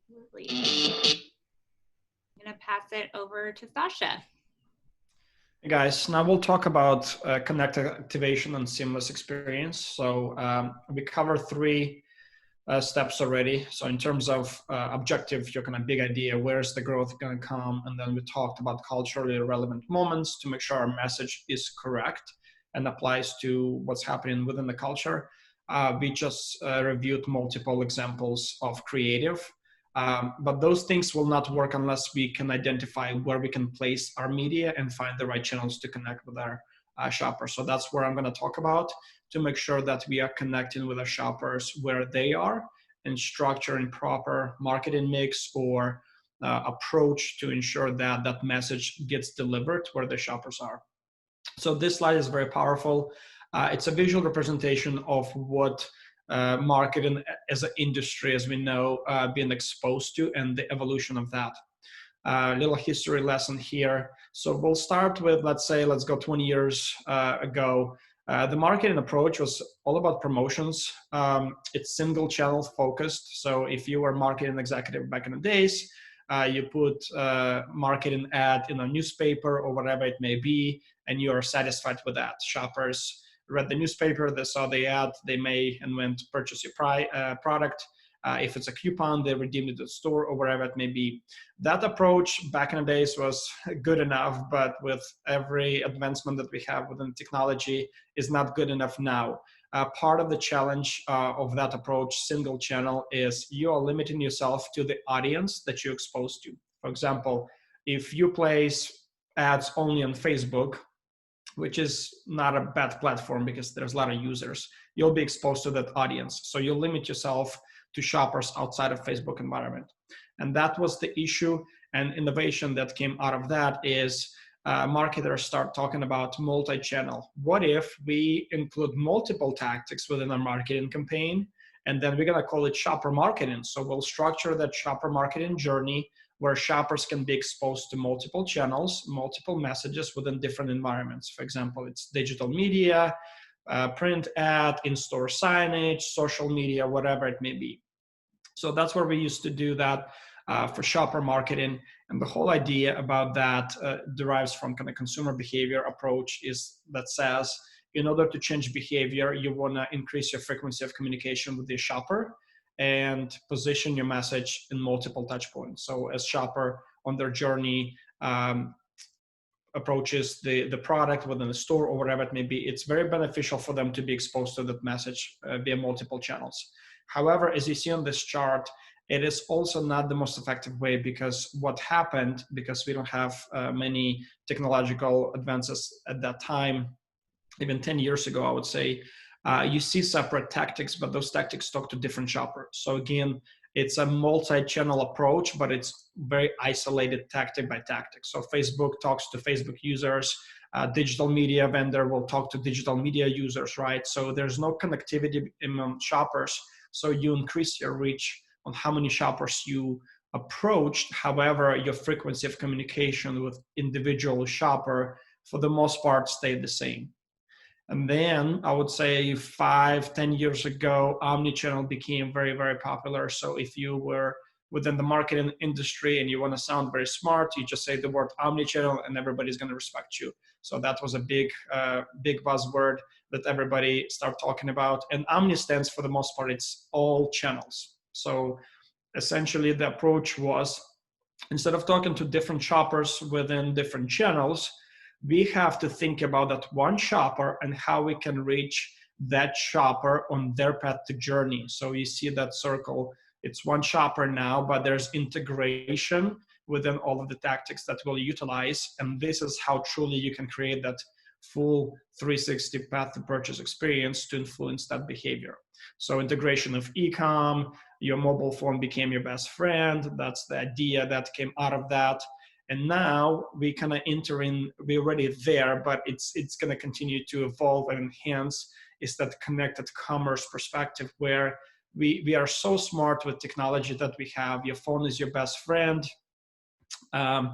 Absolutely. I'm going to pass it over to Sasha. Hey guys, now we'll talk about connected activation and seamless experience. So we covered 3 steps already. So in terms of objective, your kind of big idea, where's the growth going to come? And then we talked about culturally relevant moments to make sure our message is correct and applies to what's happening within the culture. We just reviewed multiple examples of creative But those things will not work unless we can identify where we can place our media and find the right channels to connect with our shoppers. So that's where I'm going to talk about, to make sure that we are connecting with our shoppers where they are and structuring proper marketing mix or approach to ensure that that message gets delivered where the shoppers are. So this slide is very powerful. It's a visual representation of what marketing as an industry, as we know, being exposed to, and the evolution of that. Little history lesson here. So we'll start with, let's go 20 years ago. The marketing approach was all about promotions. It's single channel focused. So if you were a marketing executive back in the days, you put marketing ad in a newspaper or whatever it may be, and you are satisfied with that. Shoppers read the newspaper, they saw the ad, they may and went to purchase your product. If it's a coupon, they redeemed it at the store or wherever it may be. That approach back in the days was good enough, but with every advancement that we have within technology is not good enough now. Part of the challenge of that approach, single channel, is you are limiting yourself to the audience that you're exposed to. For example, if you place ads only on Facebook, which is not a bad platform because there's a lot of users, you'll be exposed to that audience. So you limit yourself to shoppers outside of Facebook environment. And that was the issue. And innovation that came out of that is marketers start talking about multi-channel. What if we include multiple tactics within our marketing campaign, and then we're gonna call it shopper marketing. So we'll structure that shopper marketing journey where shoppers can be exposed to multiple channels, multiple messages within different environments. For example, it's digital media, print ad, in-store signage, social media, whatever it may be. So that's where we used to do that for shopper marketing. And the whole idea about that derives from kind of consumer behavior approach is that says, in order to change behavior, you want to increase your frequency of communication with the shopper and position your message in multiple touch points. So as shopper on their journey approaches the product within the store or whatever it may be, it's very beneficial for them to be exposed to that message via multiple channels. However, as you see on this chart, it is also not the most effective way, because what happened, because we don't have many technological advances at that time, even 10 years ago, I would say, you see separate tactics, but those tactics talk to different shoppers. So again, it's a multi-channel approach, but it's very isolated tactic by tactic. So Facebook talks to Facebook users, digital media vendor will talk to digital media users, right? So there's no connectivity among shoppers. So you increase your reach on how many shoppers you approached. However, your frequency of communication with individual shopper, for the most part, stayed the same. And then I would say 5-10 years ago, omnichannel became very, very popular. So if you were within the marketing industry and you want to sound very smart, you just say the word omnichannel and everybody's going to respect you. So that was a big buzzword that everybody started talking about. And omni stands for the most part, it's all channels. So essentially the approach was, instead of talking to different shoppers within different channels, we have to think about that one shopper and how we can reach that shopper on their path to journey. So you see that circle, it's one shopper now, but there's integration within all of the tactics that we'll utilize. And this is how truly you can create that full 360 path to purchase experience to influence that behavior. So integration of e-com, your mobile phone became your best friend. That's the idea that came out of that. And now we kind of enter in, we're already there, but it's going to continue to evolve and enhance, is that connected commerce perspective where we are so smart with technology that we have. Your phone is your best friend. A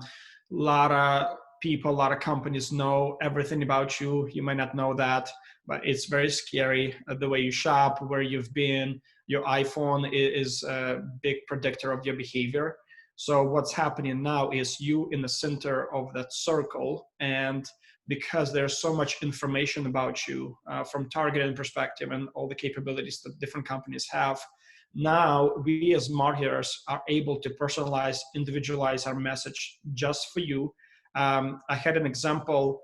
lot of people, a lot of companies know everything about you. You might not know that, but it's very scary the way you shop, where you've been. Your iPhone is a big predictor of your behavior. So what's happening now is you in the center of that circle, and because there's so much information about you from targeting perspective and all the capabilities that different companies have, now we as marketers are able to personalize, individualize our message just for you. I had an example,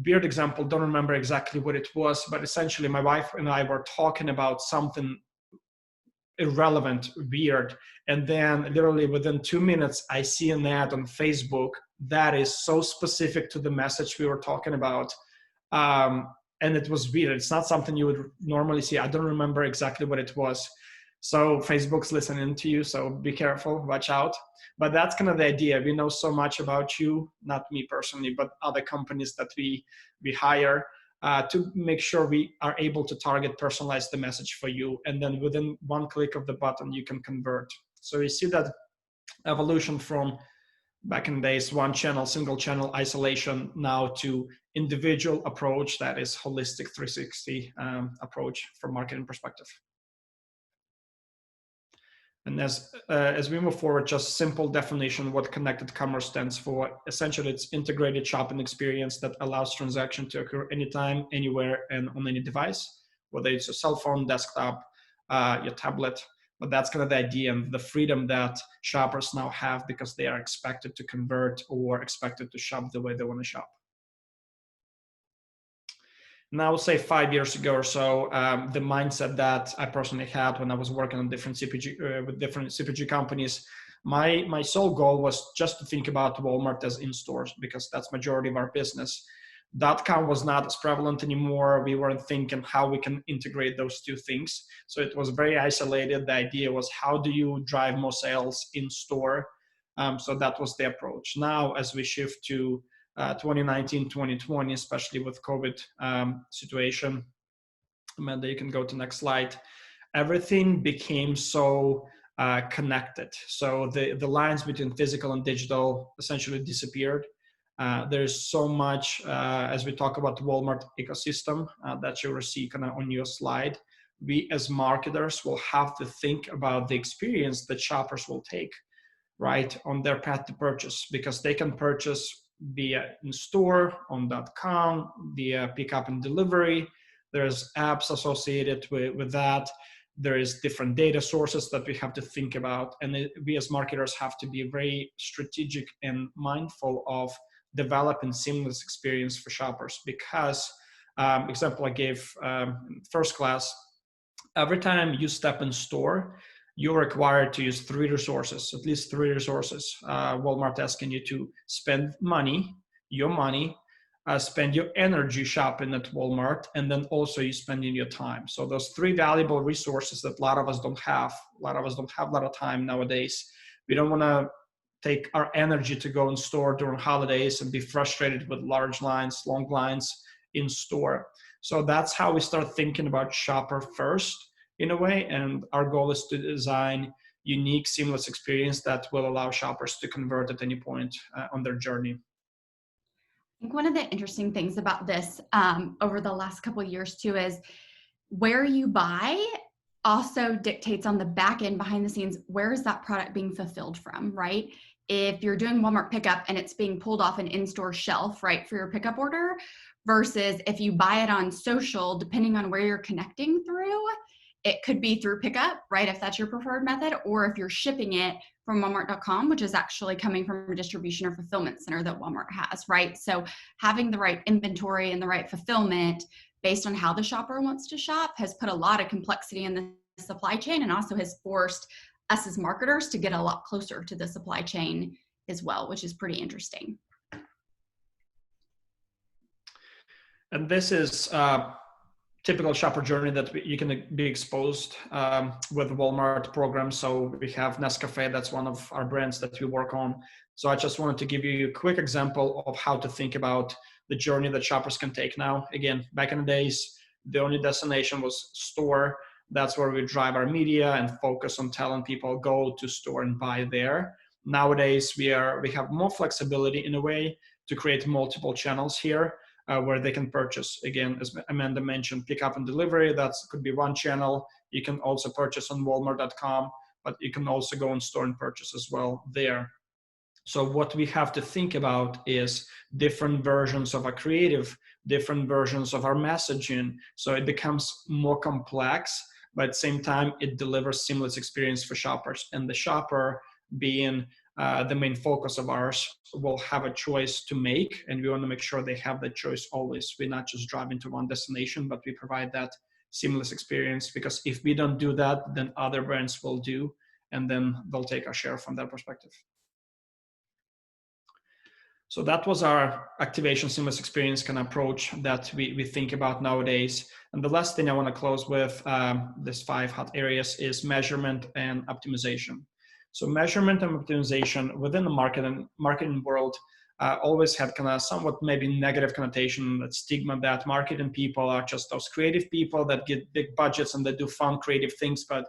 weird example, don't remember exactly what it was, but essentially my wife and I were talking about something irrelevant, weird. And then literally within 2 minutes, I see an ad on Facebook that is so specific to the message we were talking about. And it was weird. It's not something you would normally see. I don't remember exactly what it was. So Facebook's listening to you, so be careful, watch out. But that's kind of the idea. We know so much about you, not me personally, but other companies that we hire to make sure we are able to target, personalize the message for you. And then within one click of the button, you can convert. So you see that evolution from back in the days, one channel, single channel isolation, now to individual approach that is holistic 360 approach from marketing perspective. And as we move forward, just simple definition what connected commerce stands for. Essentially, it's integrated shopping experience that allows transaction to occur anytime, anywhere, and on any device, whether it's a cell phone, desktop, your tablet. But that's kind of the idea and the freedom that shoppers now have because they are expected to convert or expected to shop the way they want to shop. And I would say 5 years ago or so, the mindset that I personally had when I was working on different CPG with different CPG companies, my sole goal was just to think about Walmart as in-stores because that's majority of our business. .com was not as prevalent anymore. We weren't thinking how we can integrate those two things. So it was very isolated. The idea was how do you drive more sales in store? So that was the approach. Now, as we shift to 2019, 2020, especially with COVID situation, Amanda, you can go to next slide. Everything became so connected. So the lines between physical and digital essentially disappeared. There's so much, as we talk about the Walmart ecosystem that you will see kind of on your slide, we as marketers will have to think about the experience that shoppers will take, right, on their path to purchase, because they can purchase via in-store, on .com, via pickup and delivery. There's apps associated with that. There is different data sources that we have to think about. And we as marketers have to be very strategic and mindful of developing seamless experience for shoppers because, example I gave first class, every time you step in store, you're required to use three resources, at least three resources. Walmart asking you to spend money, spend your energy shopping at Walmart, and then also you spending your time. So those three valuable resources that a lot of us don't have. A lot of us don't have a lot of time nowadays. We don't want to take our energy to go in store during holidays and be frustrated with large lines, long lines in store. So that's how we start thinking about shopper first in a way. And our goal is to design unique, seamless experience that will allow shoppers to convert at any point on their journey. I think one of the interesting things about this over the last couple of years too is where you buy also dictates on the back end behind the scenes, where is that product being fulfilled from, right? If you're doing Walmart pickup and it's being pulled off an in-store shelf, right, for your pickup order, versus if you buy it on social, depending on where you're connecting through, it could be through pickup, right, if that's your preferred method, or if you're shipping it from Walmart.com, which is actually coming from a distribution or fulfillment center that Walmart has, right? So having the right inventory and the right fulfillment based on how the shopper wants to shop has put a lot of complexity in the supply chain and also has forced us as marketers to get a lot closer to the supply chain as well, which is pretty interesting. And this is typical shopper journey that you can be exposed with Walmart programs. So we have Nescafe, that's one of our brands that we work on. So I just wanted to give you a quick example of how to think about the journey that shoppers can take now. Again, back in the days, the only destination was store. That's where we drive our media and focus on telling people go to store and buy there. Nowadays, we have more flexibility in a way to create multiple channels here. Where they can purchase. Again, as Amanda mentioned, pickup and delivery, that could be one channel. You can also purchase on Walmart.com, but you can also go in store and purchase as well there. So what we have to think about is different versions of our creative, different versions of our messaging. So it becomes more complex, but at the same time, it delivers seamless experience for shoppers. And the shopper being the main focus of ours will have a choice to make, and we want to make sure they have that choice always. We're not just driving to one destination, but we provide that seamless experience, because if we don't do that, then other brands will do, and then they'll take our share from that perspective. So that was our activation seamless experience kind of approach that we think about nowadays. And the last thing I want to close with, this 5 hot areas, is measurement and optimization. So measurement and optimization within the marketing world always had kind of somewhat maybe negative connotation, that stigma that marketing people are just those creative people that get big budgets and they do fun creative things, but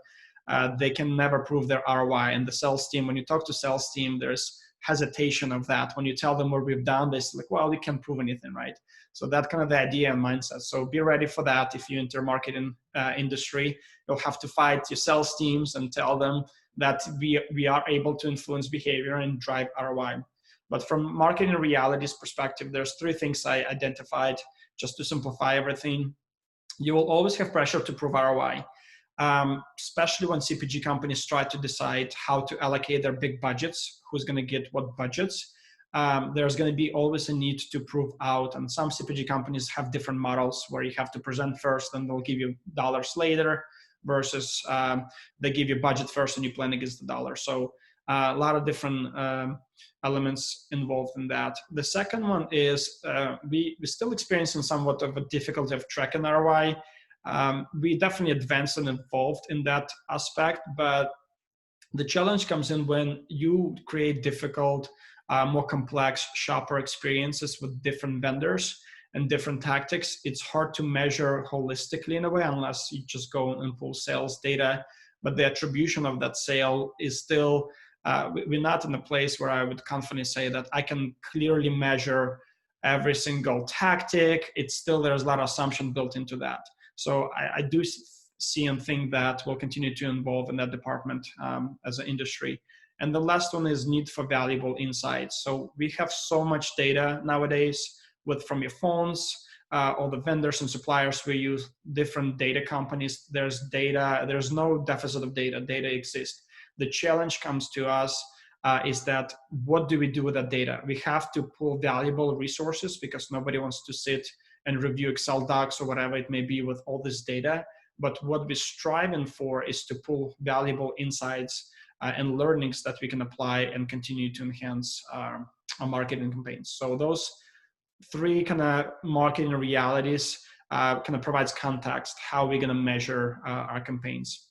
they can never prove their ROI. And the sales team, when you talk to sales team, there's hesitation of that. When you tell them what we've done, they're like, well, we can't prove anything, right? So that's kind of the idea and mindset. So be ready for that. If you enter marketing industry, you'll have to fight your sales teams and tell them that we are able to influence behavior and drive ROI. But from marketing realities perspective, there's 3 things I identified just to simplify everything. You will always have pressure to prove ROI. Especially when CPG companies try to decide how to allocate their big budgets, who's going to get what budgets. There's going to be always a need to prove out, and some CPG companies have different models where you have to present first and they'll give you dollars later, versus they give you budget first and you plan against the dollar. So a lot of different elements involved in that. The second one is we're still experiencing somewhat of a difficulty of tracking ROI. We definitely advanced and evolved in that aspect, but the challenge comes in when you create difficult, more complex shopper experiences with different vendors and different tactics. It's hard to measure holistically in a way, unless you just go and pull sales data, but the attribution of that sale is still, we're not in a place where I would confidently say that I can clearly measure every single tactic. It's still, there's a lot of assumption built into that. So I do see and think that we'll continue to evolve in that department as an industry. And the last one is need for valuable insights. So we have so much data nowadays from your phones, all the vendors and suppliers we use, different data companies. There's data, there's no deficit of data, data exists. The challenge comes to us is that what do we do with that data? We have to pull valuable resources because nobody wants to sit and review Excel docs or whatever it may be with all this data. But what we're striving for is to pull valuable insights and learnings that we can apply and continue to enhance our marketing campaigns. So those 3 kind of marketing realities kind of provides context how we're going to measure our campaigns.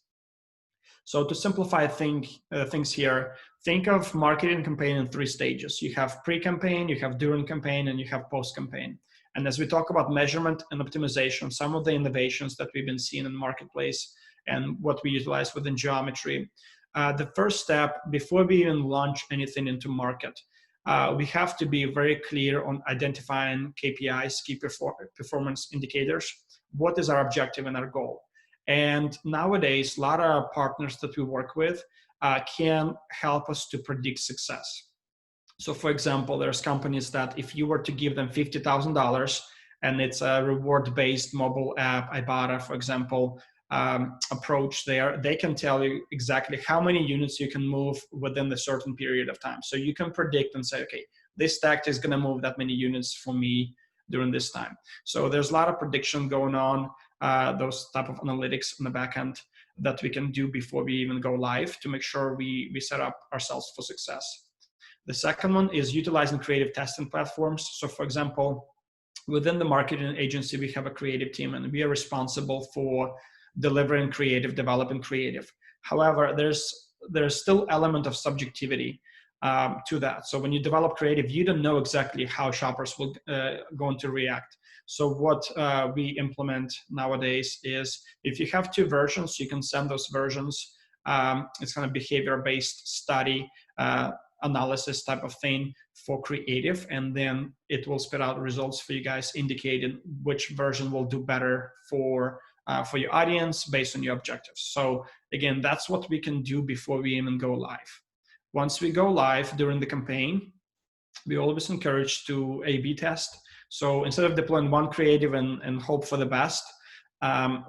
So to simplify things here, think of marketing campaign in 3 stages. You have pre-campaign, you have during campaign, and you have post-campaign. And as we talk about measurement and optimization, some of the innovations that we've been seeing in the marketplace and what we utilize within Geometry, the first step before we even launch anything into market, we have to be very clear on identifying KPIs, key performance indicators. What is our objective and our goal? And nowadays, a lot of partners that we work with can help us to predict success. So for example, there's companies that if you were to give them $50,000 and it's a reward-based mobile app, Ibotta, for example, approach there, they can tell you exactly how many units you can move within a certain period of time. So you can predict and say, okay, this tactic is going to move that many units for me during this time. So there's a lot of prediction going on, those type of analytics on the back end that we can do before we even go live to make sure we set up ourselves for success. The second one is utilizing creative testing platforms. So for example, within the marketing agency, we have a creative team and we are responsible for delivering creative, developing creative. However, there's still element of subjectivity to that. So when you develop creative, you don't know exactly how shoppers will going to react. So what we implement nowadays is if you have 2 versions, you can send those versions. It's kind of behavior-based study analysis type of thing for creative, and then it will spit out results for you guys indicating which version will do better for your audience based on your objectives. So again, that's what we can do before we even go live. Once we go live during the campaign, we always encourage to A/B test. So instead of deploying one creative and hope for the best,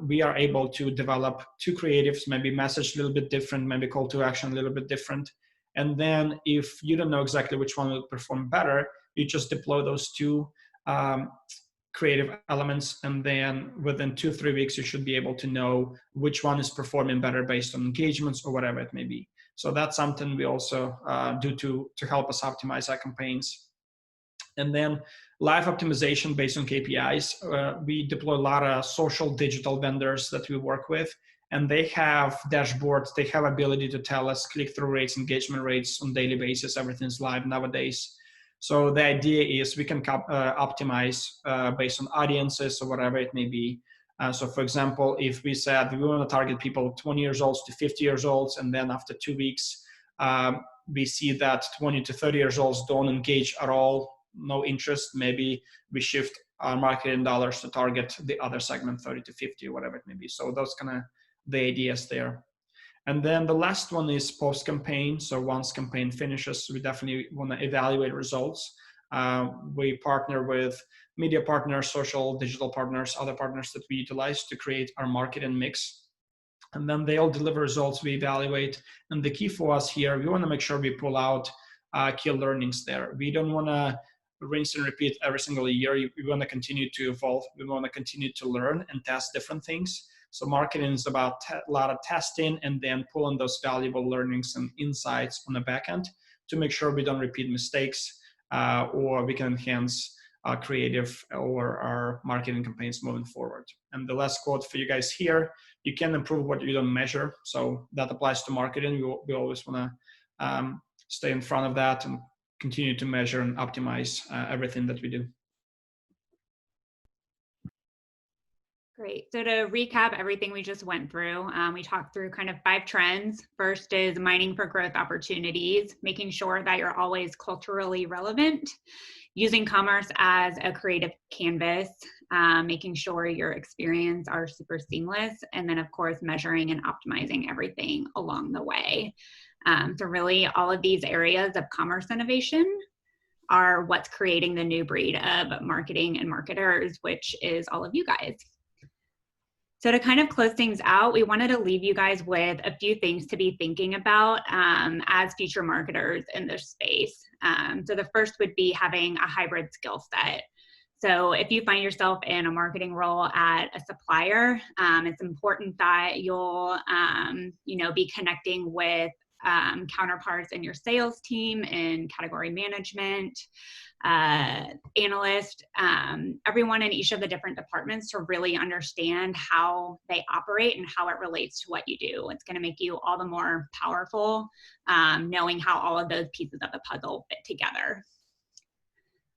we are able to develop 2 creatives, maybe message a little bit different, maybe call to action a little bit different. And then if you don't know exactly which one will perform better, you just deploy those 2 creative elements, and then within 2-3 weeks you should be able to know which one is performing better based on engagements or whatever it may be. So that's something we also do to help us optimize our campaigns. And then live optimization based on KPIs. We deploy a lot of social digital vendors that we work with, and they have dashboards. They have ability to tell us click-through rates, engagement rates on daily basis. Everything's live nowadays. So the idea is we can optimize based on audiences or whatever it may be. So for example, if we said we want to target people 20 years old to 50 years old, and then after 2 weeks, we see that 20 to 30 years olds don't engage at all, no interest, maybe we shift our marketing dollars to target the other segment, 30 to 50 or whatever it may be. So those kind of the ideas there. And then the last one is post-campaign. So once campaign finishes, we definitely want to evaluate results. We partner with media partners, social, digital partners, other partners that we utilize to create our marketing mix. And then they all deliver results, we evaluate. And the key for us here, we want to make sure we pull out key learnings there. We don't want to rinse and repeat every single year. We want to continue to evolve. We want to continue to learn and test different things. So marketing is about a lot of testing and then pulling those valuable learnings and insights on the back end to make sure we don't repeat mistakes or we can enhance our creative or our marketing campaigns moving forward. And the last quote for you guys here, you can improve what you don't measure. So that applies to marketing. We always want to stay in front of that and continue to measure and optimize everything that we do. Great. So to recap everything we just went through, we talked through kind of 5 trends. First is mining for growth opportunities, making sure that you're always culturally relevant, using commerce as a creative canvas, making sure your experience are super seamless, and then of course measuring and optimizing everything along the way. So really all of these areas of commerce innovation are what's creating the new breed of marketing and marketers, which is all of you guys. So to kind of close things out, we wanted to leave you guys with a few things to be thinking about as future marketers in this space. So the first would be having a hybrid skill set. So if you find yourself in a marketing role at a supplier, it's important that you'll be connecting with counterparts in your sales team, in category management, analyst, everyone in each of the different departments to really understand how they operate and how it relates to what you do. It's going to make you all the more powerful, knowing how all of those pieces of the puzzle fit together.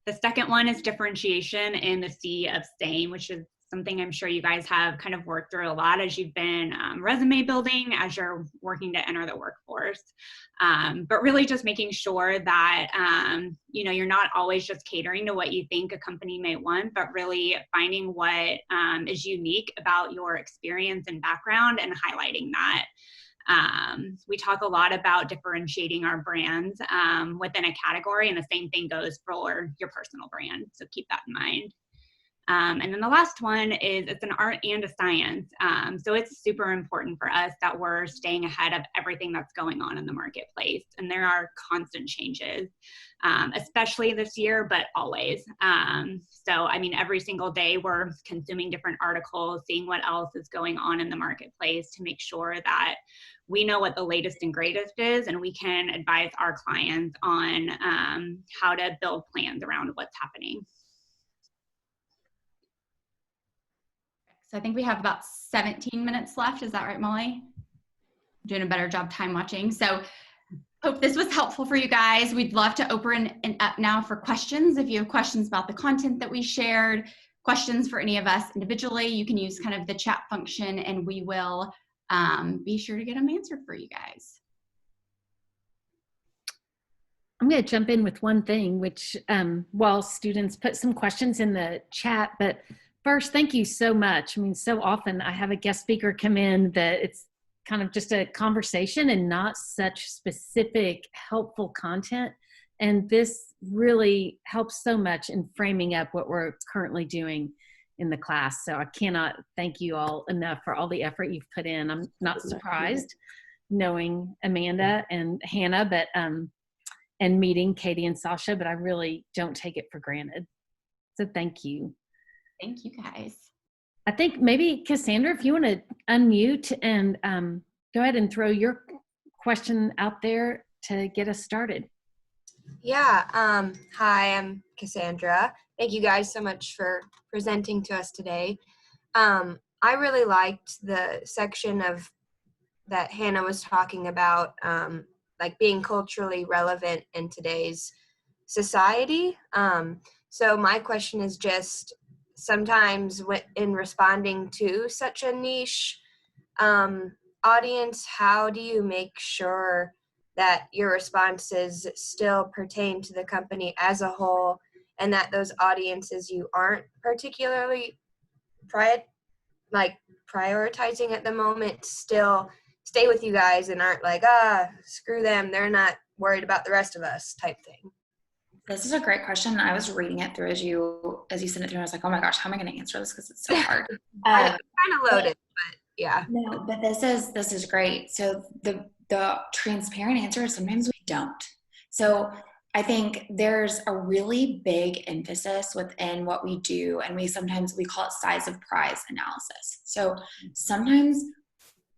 The second one is differentiation in the sea of same, which is something I'm sure you guys have kind of worked through a lot as you've been resume building, as you're working to enter the workforce. But really just making sure that, you're not always just catering to what you think a company may want, but really finding what is unique about your experience and background and highlighting that. We talk a lot about differentiating our brands within a category, and the same thing goes for your personal brand. So keep that in mind. And then the last one is it's an art and a science. So it's super important for us that we're staying ahead of everything that's going on in the marketplace. And there are constant changes, especially this year, but always. Every single day we're consuming different articles, seeing what else is going on in the marketplace to make sure that we know what the latest and greatest is, and we can advise our clients on how to build plans around what's happening. So I think we have about 17 minutes left. Is that right, Molly? Doing a better job time watching. So hope this was helpful for you guys. We'd love to open it up now for questions. If you have questions about the content that we shared, questions for any of us individually, you can use kind of the chat function and we will be sure to get them answered for you guys. I'm going to jump in with one thing, which while students put some questions in the chat, but first, thank you so much. I mean, so often I have a guest speaker come in that it's kind of just a conversation and not such specific helpful content. And this really helps so much in framing up what we're currently doing in the class. So I cannot thank you all enough for all the effort you've put in. I'm not surprised knowing Amanda and Hannah, but and meeting Katie and Sasha, but I really don't take it for granted. So thank you. Thank you guys. I think maybe Cassandra, if you want to unmute and go ahead and throw your question out there to get us started. Yeah. Hi, I'm Cassandra. Thank you guys so much for presenting to us today. I really liked the section of that Hannah was talking about, like being culturally relevant in today's society. So my question is just sometimes in responding to such a niche audience, how do you make sure that your responses still pertain to the company as a whole, and that those audiences you aren't particularly prioritizing at the moment still stay with you guys and aren't like, screw them, they're not worried about the rest of us type thing? This is a great question. I was reading it through as you sent it through. I was like, oh my gosh, how am I going to answer this? Because it's so hard. I kind of loaded, but yeah. No, but this is great. So the transparent answer is sometimes we don't. So I think there's a really big emphasis within what we do, and we call it size of prize analysis. So sometimes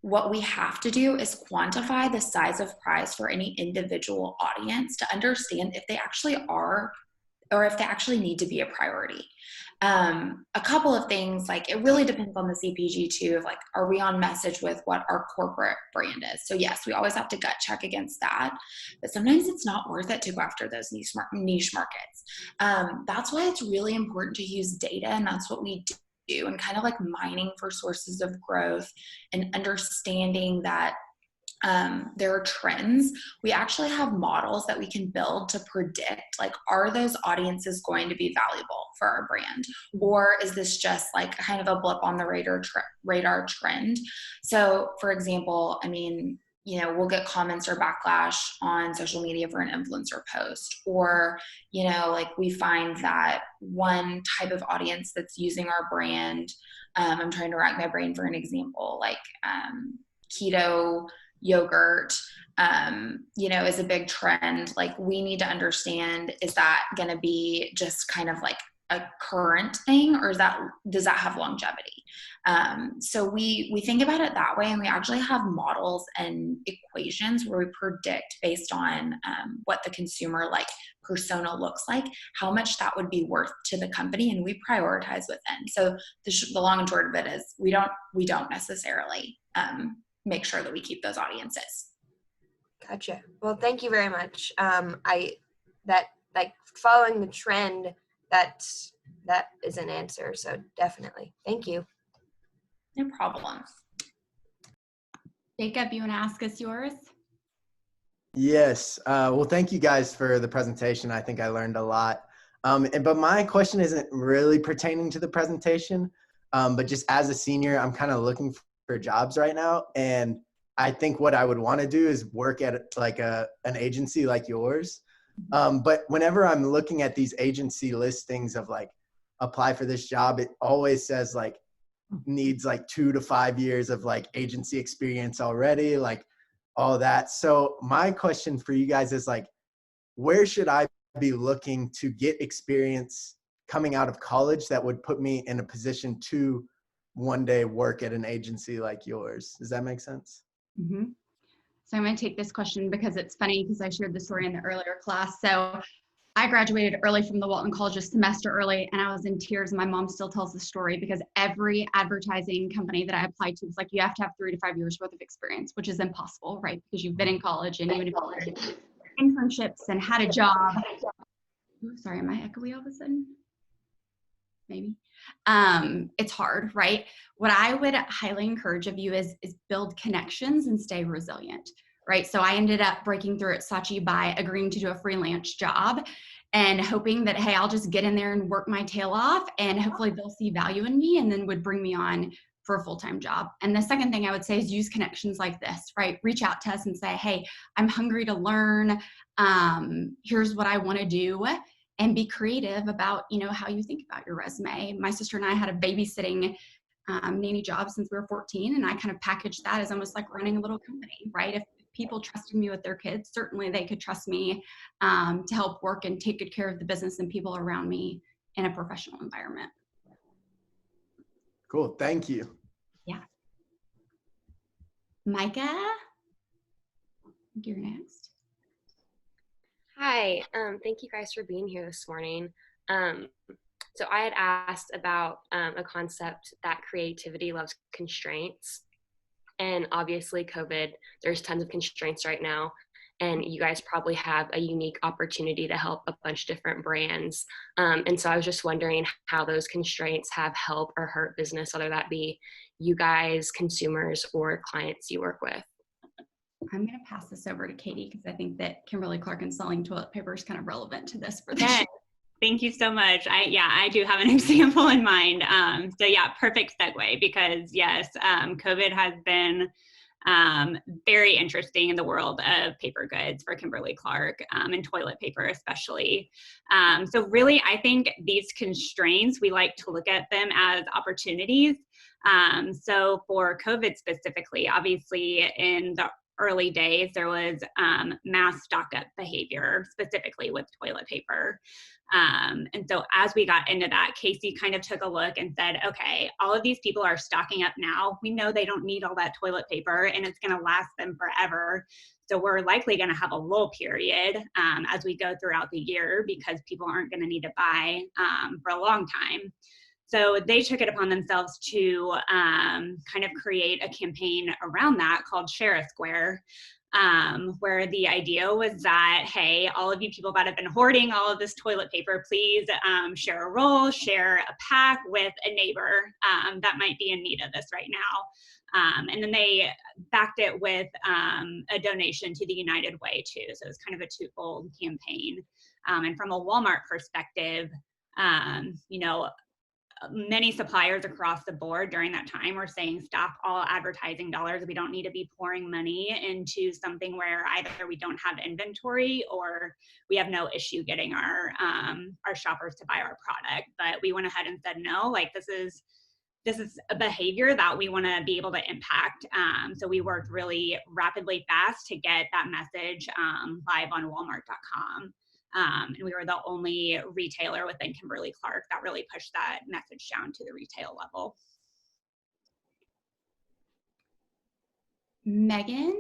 what we have to do is quantify the size of prize for any individual audience to understand if they actually are, or if they actually need to be a priority. A couple of things, like it really depends on the CPG too, of like, are we on message with what our corporate brand is? So yes, we always have to gut check against that, but sometimes it's not worth it to go after those niche markets. That's why it's really important to use data, and that's what we do, and kind of like mining for sources of growth and understanding that there are trends. We actually have models that we can build to predict, like, are those audiences going to be valuable for our brand? Or is this just like kind of a blip on the radar trend? So for example, I mean, we'll get comments or backlash on social media for an influencer post, or, like we find that one type of audience that's using our brand, I'm trying to rack my brain for an example, like keto yogurt, is a big trend. Like, we need to understand, is that going to be just kind of like a current thing, or does that have longevity? So we think about it that way, and we actually have models and equations where we predict based on what the consumer persona looks like, how much that would be worth to the company, and we prioritize within. So the long and short of it is we don't necessarily make sure that we keep those audiences. Gotcha. Well, thank you very much. Following the trend, that is an answer. So definitely. Thank you. No problem. Jacob, you want to ask us yours? Yes. Well, thank you guys for the presentation. I think I learned a lot. But my question isn't really pertaining to the presentation, but just as a senior, I'm kind of looking for jobs right now. And I think what I would want to do is work at an agency like yours. But whenever I'm looking at these agency listings of apply for this job, it always says needs 2 to 5 years of agency experience already, all that. So my question for you guys is where should I be looking to get experience coming out of college that would put me in a position to one day work at an agency like yours? Does that make sense? Mm-hmm. So I'm going to take this question because it's funny, because I shared the story in the earlier class. So I graduated early from the Walton College, a semester early, and I was in tears. My mom still tells the story because every advertising company that I applied to was like, you have to have 3 to 5 years worth of experience, which is impossible, right? Because you've been in college, and even if you did internships and had a job. Ooh, sorry, am I echoey all of a sudden? Maybe. It's hard, right? What I would highly encourage of you is build connections and stay resilient, right? So I ended up breaking through at Saatchi by agreeing to do a freelance job and hoping that, hey, I'll just get in there and work my tail off, and hopefully they'll see value in me and then would bring me on for a full-time job. And the second thing I would say is use connections like this, right? Reach out to us and say, hey, I'm hungry to learn. Here's what I want to do. And be creative about, how you think about your resume. My sister and I had a babysitting nanny job since we were 14, and I kind of packaged that as almost like running a little company, right? If people trusted me with their kids, certainly they could trust me to help work and take good care of the business and people around me in a professional environment. Cool. Thank you. Micah, I think you're next. Hi, thank you guys for being here this morning. So I had asked about a concept that creativity loves constraints. And obviously COVID, there's tons of constraints right now. And you guys probably have a unique opportunity to help a bunch of different brands. And so I was just wondering how those constraints have helped or hurt business, whether that be you guys, consumers, or clients you work with. I'm going to pass this over to Katie because I think that Kimberly Clark and selling toilet paper is kind of relevant to this for this. Yes. Thank you so much. I do have an example in mind. So yeah, perfect segue because yes, COVID has been very interesting in the world of paper goods for Kimberly Clark and toilet paper especially. So really, I think these constraints, we like to look at them as opportunities. So for COVID specifically, obviously in the early days, there was mass stock up behavior, specifically with toilet paper. And so as we got into that, Casey kind of took a look and said, okay, all of these people are stocking up now. We know they don't need all that toilet paper and it's going to last them forever. So we're likely going to have a lull period as we go throughout the year because people aren't going to need to buy for a long time. So they took it upon themselves to kind of create a campaign around that called Share a Square, where the idea was that, hey, all of you people that have been hoarding all of this toilet paper, please share a roll, share a pack with a neighbor that might be in need of this right now. And then they backed it with a donation to the United Way too. So it was kind of a twofold campaign. And from a Walmart perspective, you know, many suppliers across the board during that time were saying stop all advertising dollars. We don't need to be pouring money into something where either we don't have inventory or we have no issue getting our shoppers to buy our product. But we went ahead and said, no, like this is a behavior that we want to be able to impact. So we worked really rapidly fast to get that message live on Walmart.com. And we were the only retailer within Kimberly Clark that really pushed that message down to the retail level. Megan?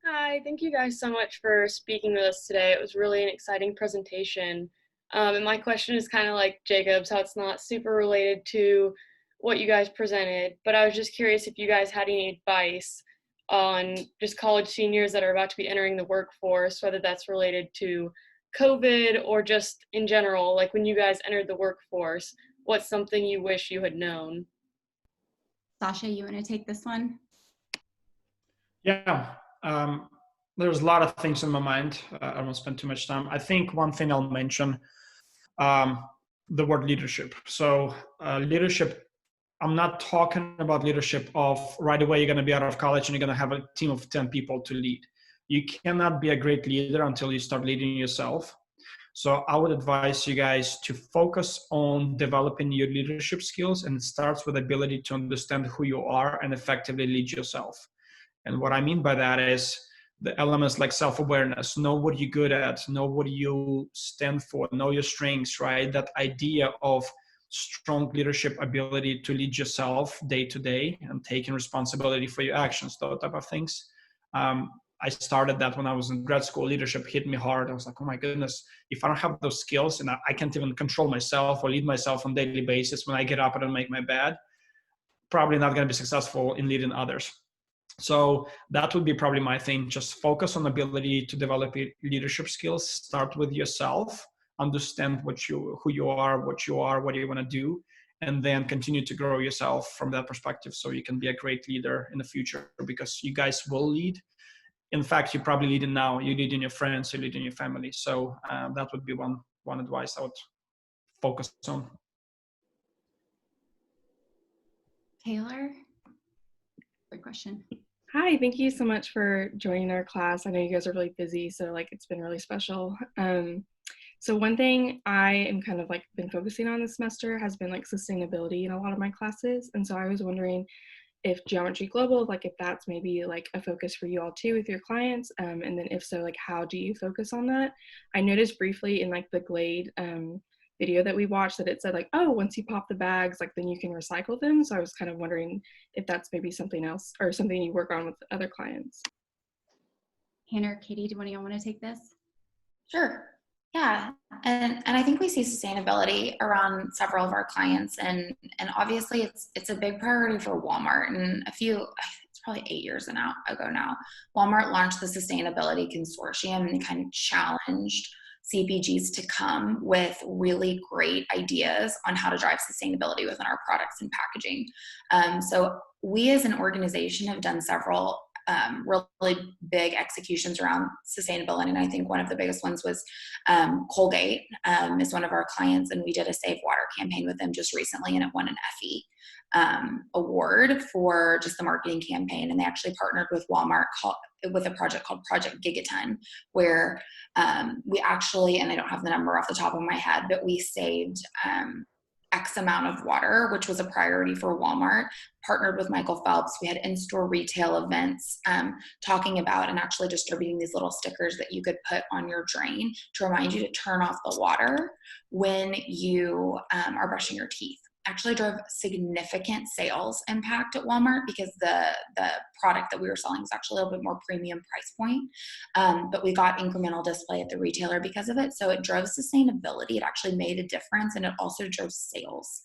Hi, thank you guys so much for speaking with us today. It was really an exciting presentation. And my question is kind of like Jacob's, how it's not super related to what you guys presented, but I was just curious if you guys had any advice on just college seniors that are about to be entering the workforce, whether that's related to COVID or just in general, like when you guys entered the workforce, what's something you wish you had known? Sasha, you want to take this one? Yeah, there's a lot of things in my mind. I won't spend too much time. I think one thing I'll mention, the word leadership. So leadership, I'm not talking about leadership of right away you're going to be out of college and you're going to have a team of 10 people to lead. You cannot be a great leader until you start leading yourself. So I would advise you guys to focus on developing your leadership skills, and it starts with the ability to understand who you are and effectively lead yourself. And what I mean by that is the elements like self-awareness, know what you're good at, know what you stand for, know your strengths, right? That idea of strong leadership ability to lead yourself day to day and taking responsibility for your actions, those type of things. I started that when I was in grad school. Leadership hit me hard. I was like, oh my goodness, if I don't have those skills and I can't even control myself or lead myself on a daily basis when I get up and make my bed, probably not going to be successful in leading others. So that would be probably my thing. Just focus on the ability to develop leadership skills. Start with yourself. Understand who you are, what you want to do, and then continue to grow yourself from that perspective so you can be a great leader in the future, because you guys will lead. In fact, you're probably leading now. You lead in your friends, you lead in your family. So that would be one advice I would focus on. Taylor? Good question. Hi, thank you so much for joining our class. I know you guys are really busy, so like it's been really special. So one thing I am kind of like been focusing on this semester has been like sustainability in a lot of my classes. And so I was wondering if Geometry Global, like if that's maybe like a focus for you all too with your clients. And then if so, like how do you focus on that? I noticed briefly in like the Glade video that we watched that it said like, oh, once you pop the bags, like then you can recycle them. So I was kind of wondering if that's maybe something else or something you work on with other clients. Hannah or Katie, do one of y'all want to take this? Sure. Yeah. And I think we see sustainability around several of our clients, and obviously it's a big priority for Walmart. And it's probably 8 years ago now, Walmart launched the Sustainability Consortium and kind of challenged CPGs to come with really great ideas on how to drive sustainability within our products and packaging. So we as an organization have done several really big executions around sustainability. And I think one of the biggest ones was Colgate is one of our clients, and we did a Save Water campaign with them just recently, and it won an Effie award for just the marketing campaign. And they actually partnered with Walmart with a project called Project Gigaton, where we actually, and I don't have the number off the top of my head, but we saved X amount of water, which was a priority for Walmart, partnered with Michael Phelps. We had in-store retail events talking about and actually distributing these little stickers that you could put on your drain to remind you to turn off the water when you are brushing your teeth. Actually drove significant sales impact at Walmart because the product that we were selling was actually a little bit more premium price point. But we got incremental display at the retailer because of it. So it drove sustainability. It actually made a difference, and it also drove sales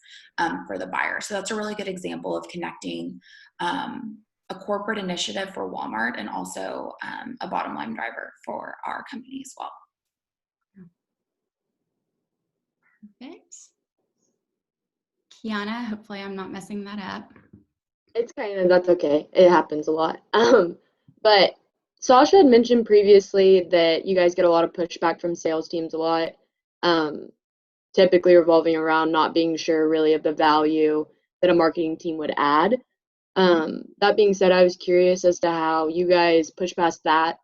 for the buyer. So that's a really good example of connecting a corporate initiative for Walmart and also a bottom line driver for our company as well. Perfect. Kiana, hopefully I'm not messing that up. It's that's okay. It happens a lot. But Sasha had mentioned previously that you guys get a lot of pushback from sales teams a lot, typically revolving around not being sure really of the value that a marketing team would add. That being said, I was curious as to how you guys push past that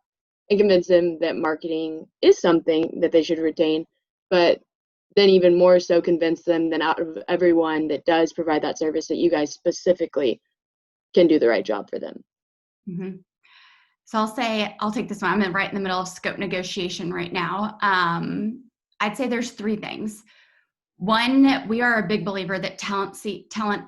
and convince them that marketing is something that they should retain, but then even more so convince them that out of everyone that does provide that service that you guys specifically can do the right job for them. Mm-hmm. So I'll take this one. I'm right in the middle of scope negotiation right now. I'd say there's three things. One, we are a big believer that talent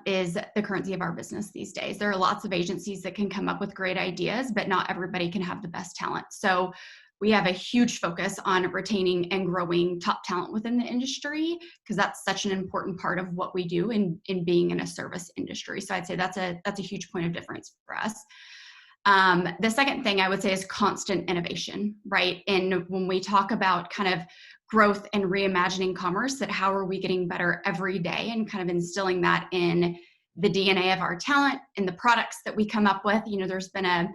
is the currency of our business these days. There are lots of agencies that can come up with great ideas, but not everybody can have the best talent. So we have a huge focus on retaining and growing top talent within the industry, because that's such an important part of what we do in being in a service industry. So I'd say that's a huge point of difference for us. The second thing I would say is constant innovation, right? And when we talk about kind of growth and reimagining commerce, that how are we getting better every day and kind of instilling that in the DNA of our talent and the products that we come up with. There's been a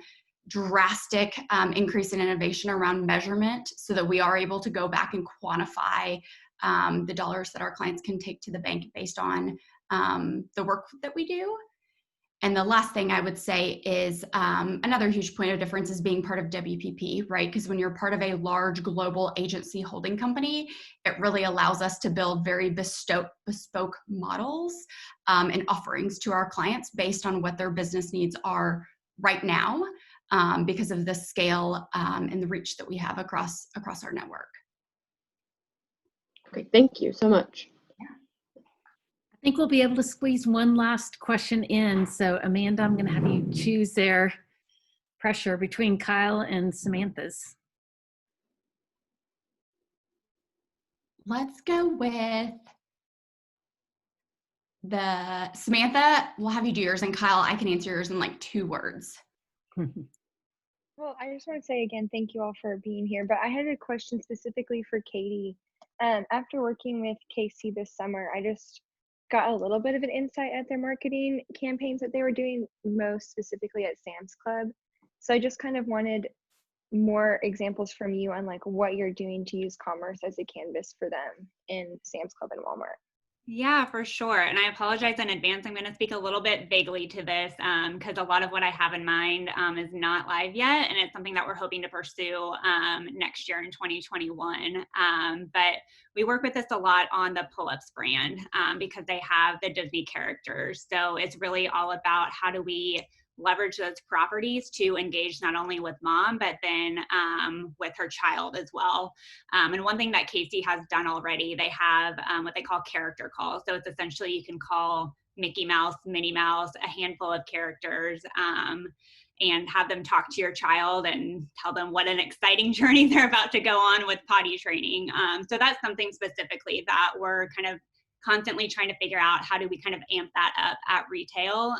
drastic increase in innovation around measurement so that we are able to go back and quantify the dollars that our clients can take to the bank based on the work that we do. And the last thing I would say is another huge point of difference is being part of WPP, right? Because when you're part of a large global agency holding company, it really allows us to build very bespoke models and offerings to our clients based on what their business needs are right now, because of the scale and the reach that we have across our network. Great, thank you so much. I think we'll be able to squeeze one last question in. So Amanda, I'm going to have you choose their pressure between Kyle and Samantha's. Let's go with Samantha. We'll have you do yours, and Kyle, I can answer yours in like 2 words. Well, I just want to say again, thank you all for being here. But I had a question specifically for Katie. After working with KC this summer, I just got a little bit of an insight at their marketing campaigns that they were doing, most specifically at Sam's Club. So I just kind of wanted more examples from you on like what you're doing to use commerce as a canvas for them in Sam's Club and Walmart. Yeah, for sure. And I apologize in advance. I'm going to speak a little bit vaguely to this because a lot of what I have in mind is not live yet. And it's something that we're hoping to pursue next year in 2021. But we work with this a lot on the Pull-Ups brand because they have the Disney characters. So it's really all about how do we leverage those properties to engage not only with mom, but then with her child as well. And one thing that Casey has done already, they have what they call character calls. So it's essentially you can call Mickey Mouse, Minnie Mouse, a handful of characters, and have them talk to your child and tell them what an exciting journey they're about to go on with potty training. So that's something specifically that we're kind of constantly trying to figure out, how do we kind of amp that up at retail,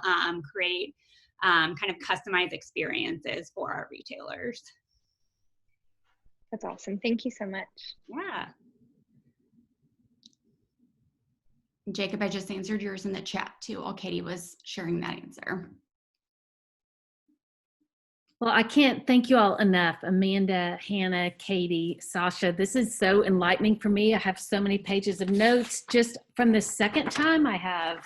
create kind of customized experiences for our retailers. That's awesome. Thank you so much. Yeah. Jacob, I just answered yours in the chat too while Katie was sharing that answer. Well, I can't thank you all enough. Amanda, Hannah, Katie, Sasha. This is so enlightening for me. I have so many pages of notes just from the second time I have.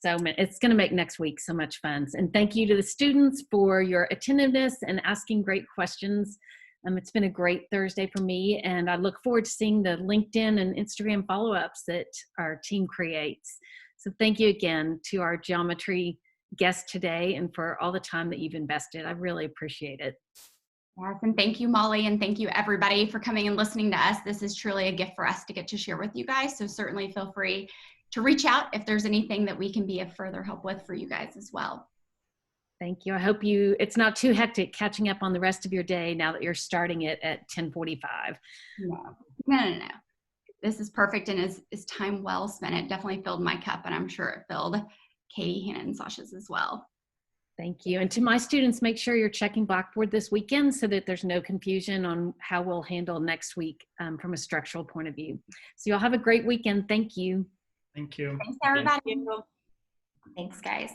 So it's going to make next week so much fun. And thank you to the students for your attentiveness and asking great questions. It's been a great Thursday for me, and I look forward to seeing the LinkedIn and Instagram follow-ups that our team creates. So thank you again to our geometry guests today and for all the time that you've invested. I really appreciate it. Yes, and thank you, Molly, and thank you everybody for coming and listening to us. This is truly a gift for us to get to share with you guys. So certainly feel free to reach out if there's anything that we can be of further help with for you guys as well. Thank you. I hope it's not too hectic catching up on the rest of your day now that you're starting it at 10:45. No. This is perfect and is time well spent. It definitely filled my cup, and I'm sure it filled Katie, Hannah, and Sasha's as well. Thank you. And to my students, make sure you're checking Blackboard this weekend so that there's no confusion on how we'll handle next week from a structural point of view. So y'all have a great weekend. Thank you. Thank you. Thanks, everybody. Thanks, guys.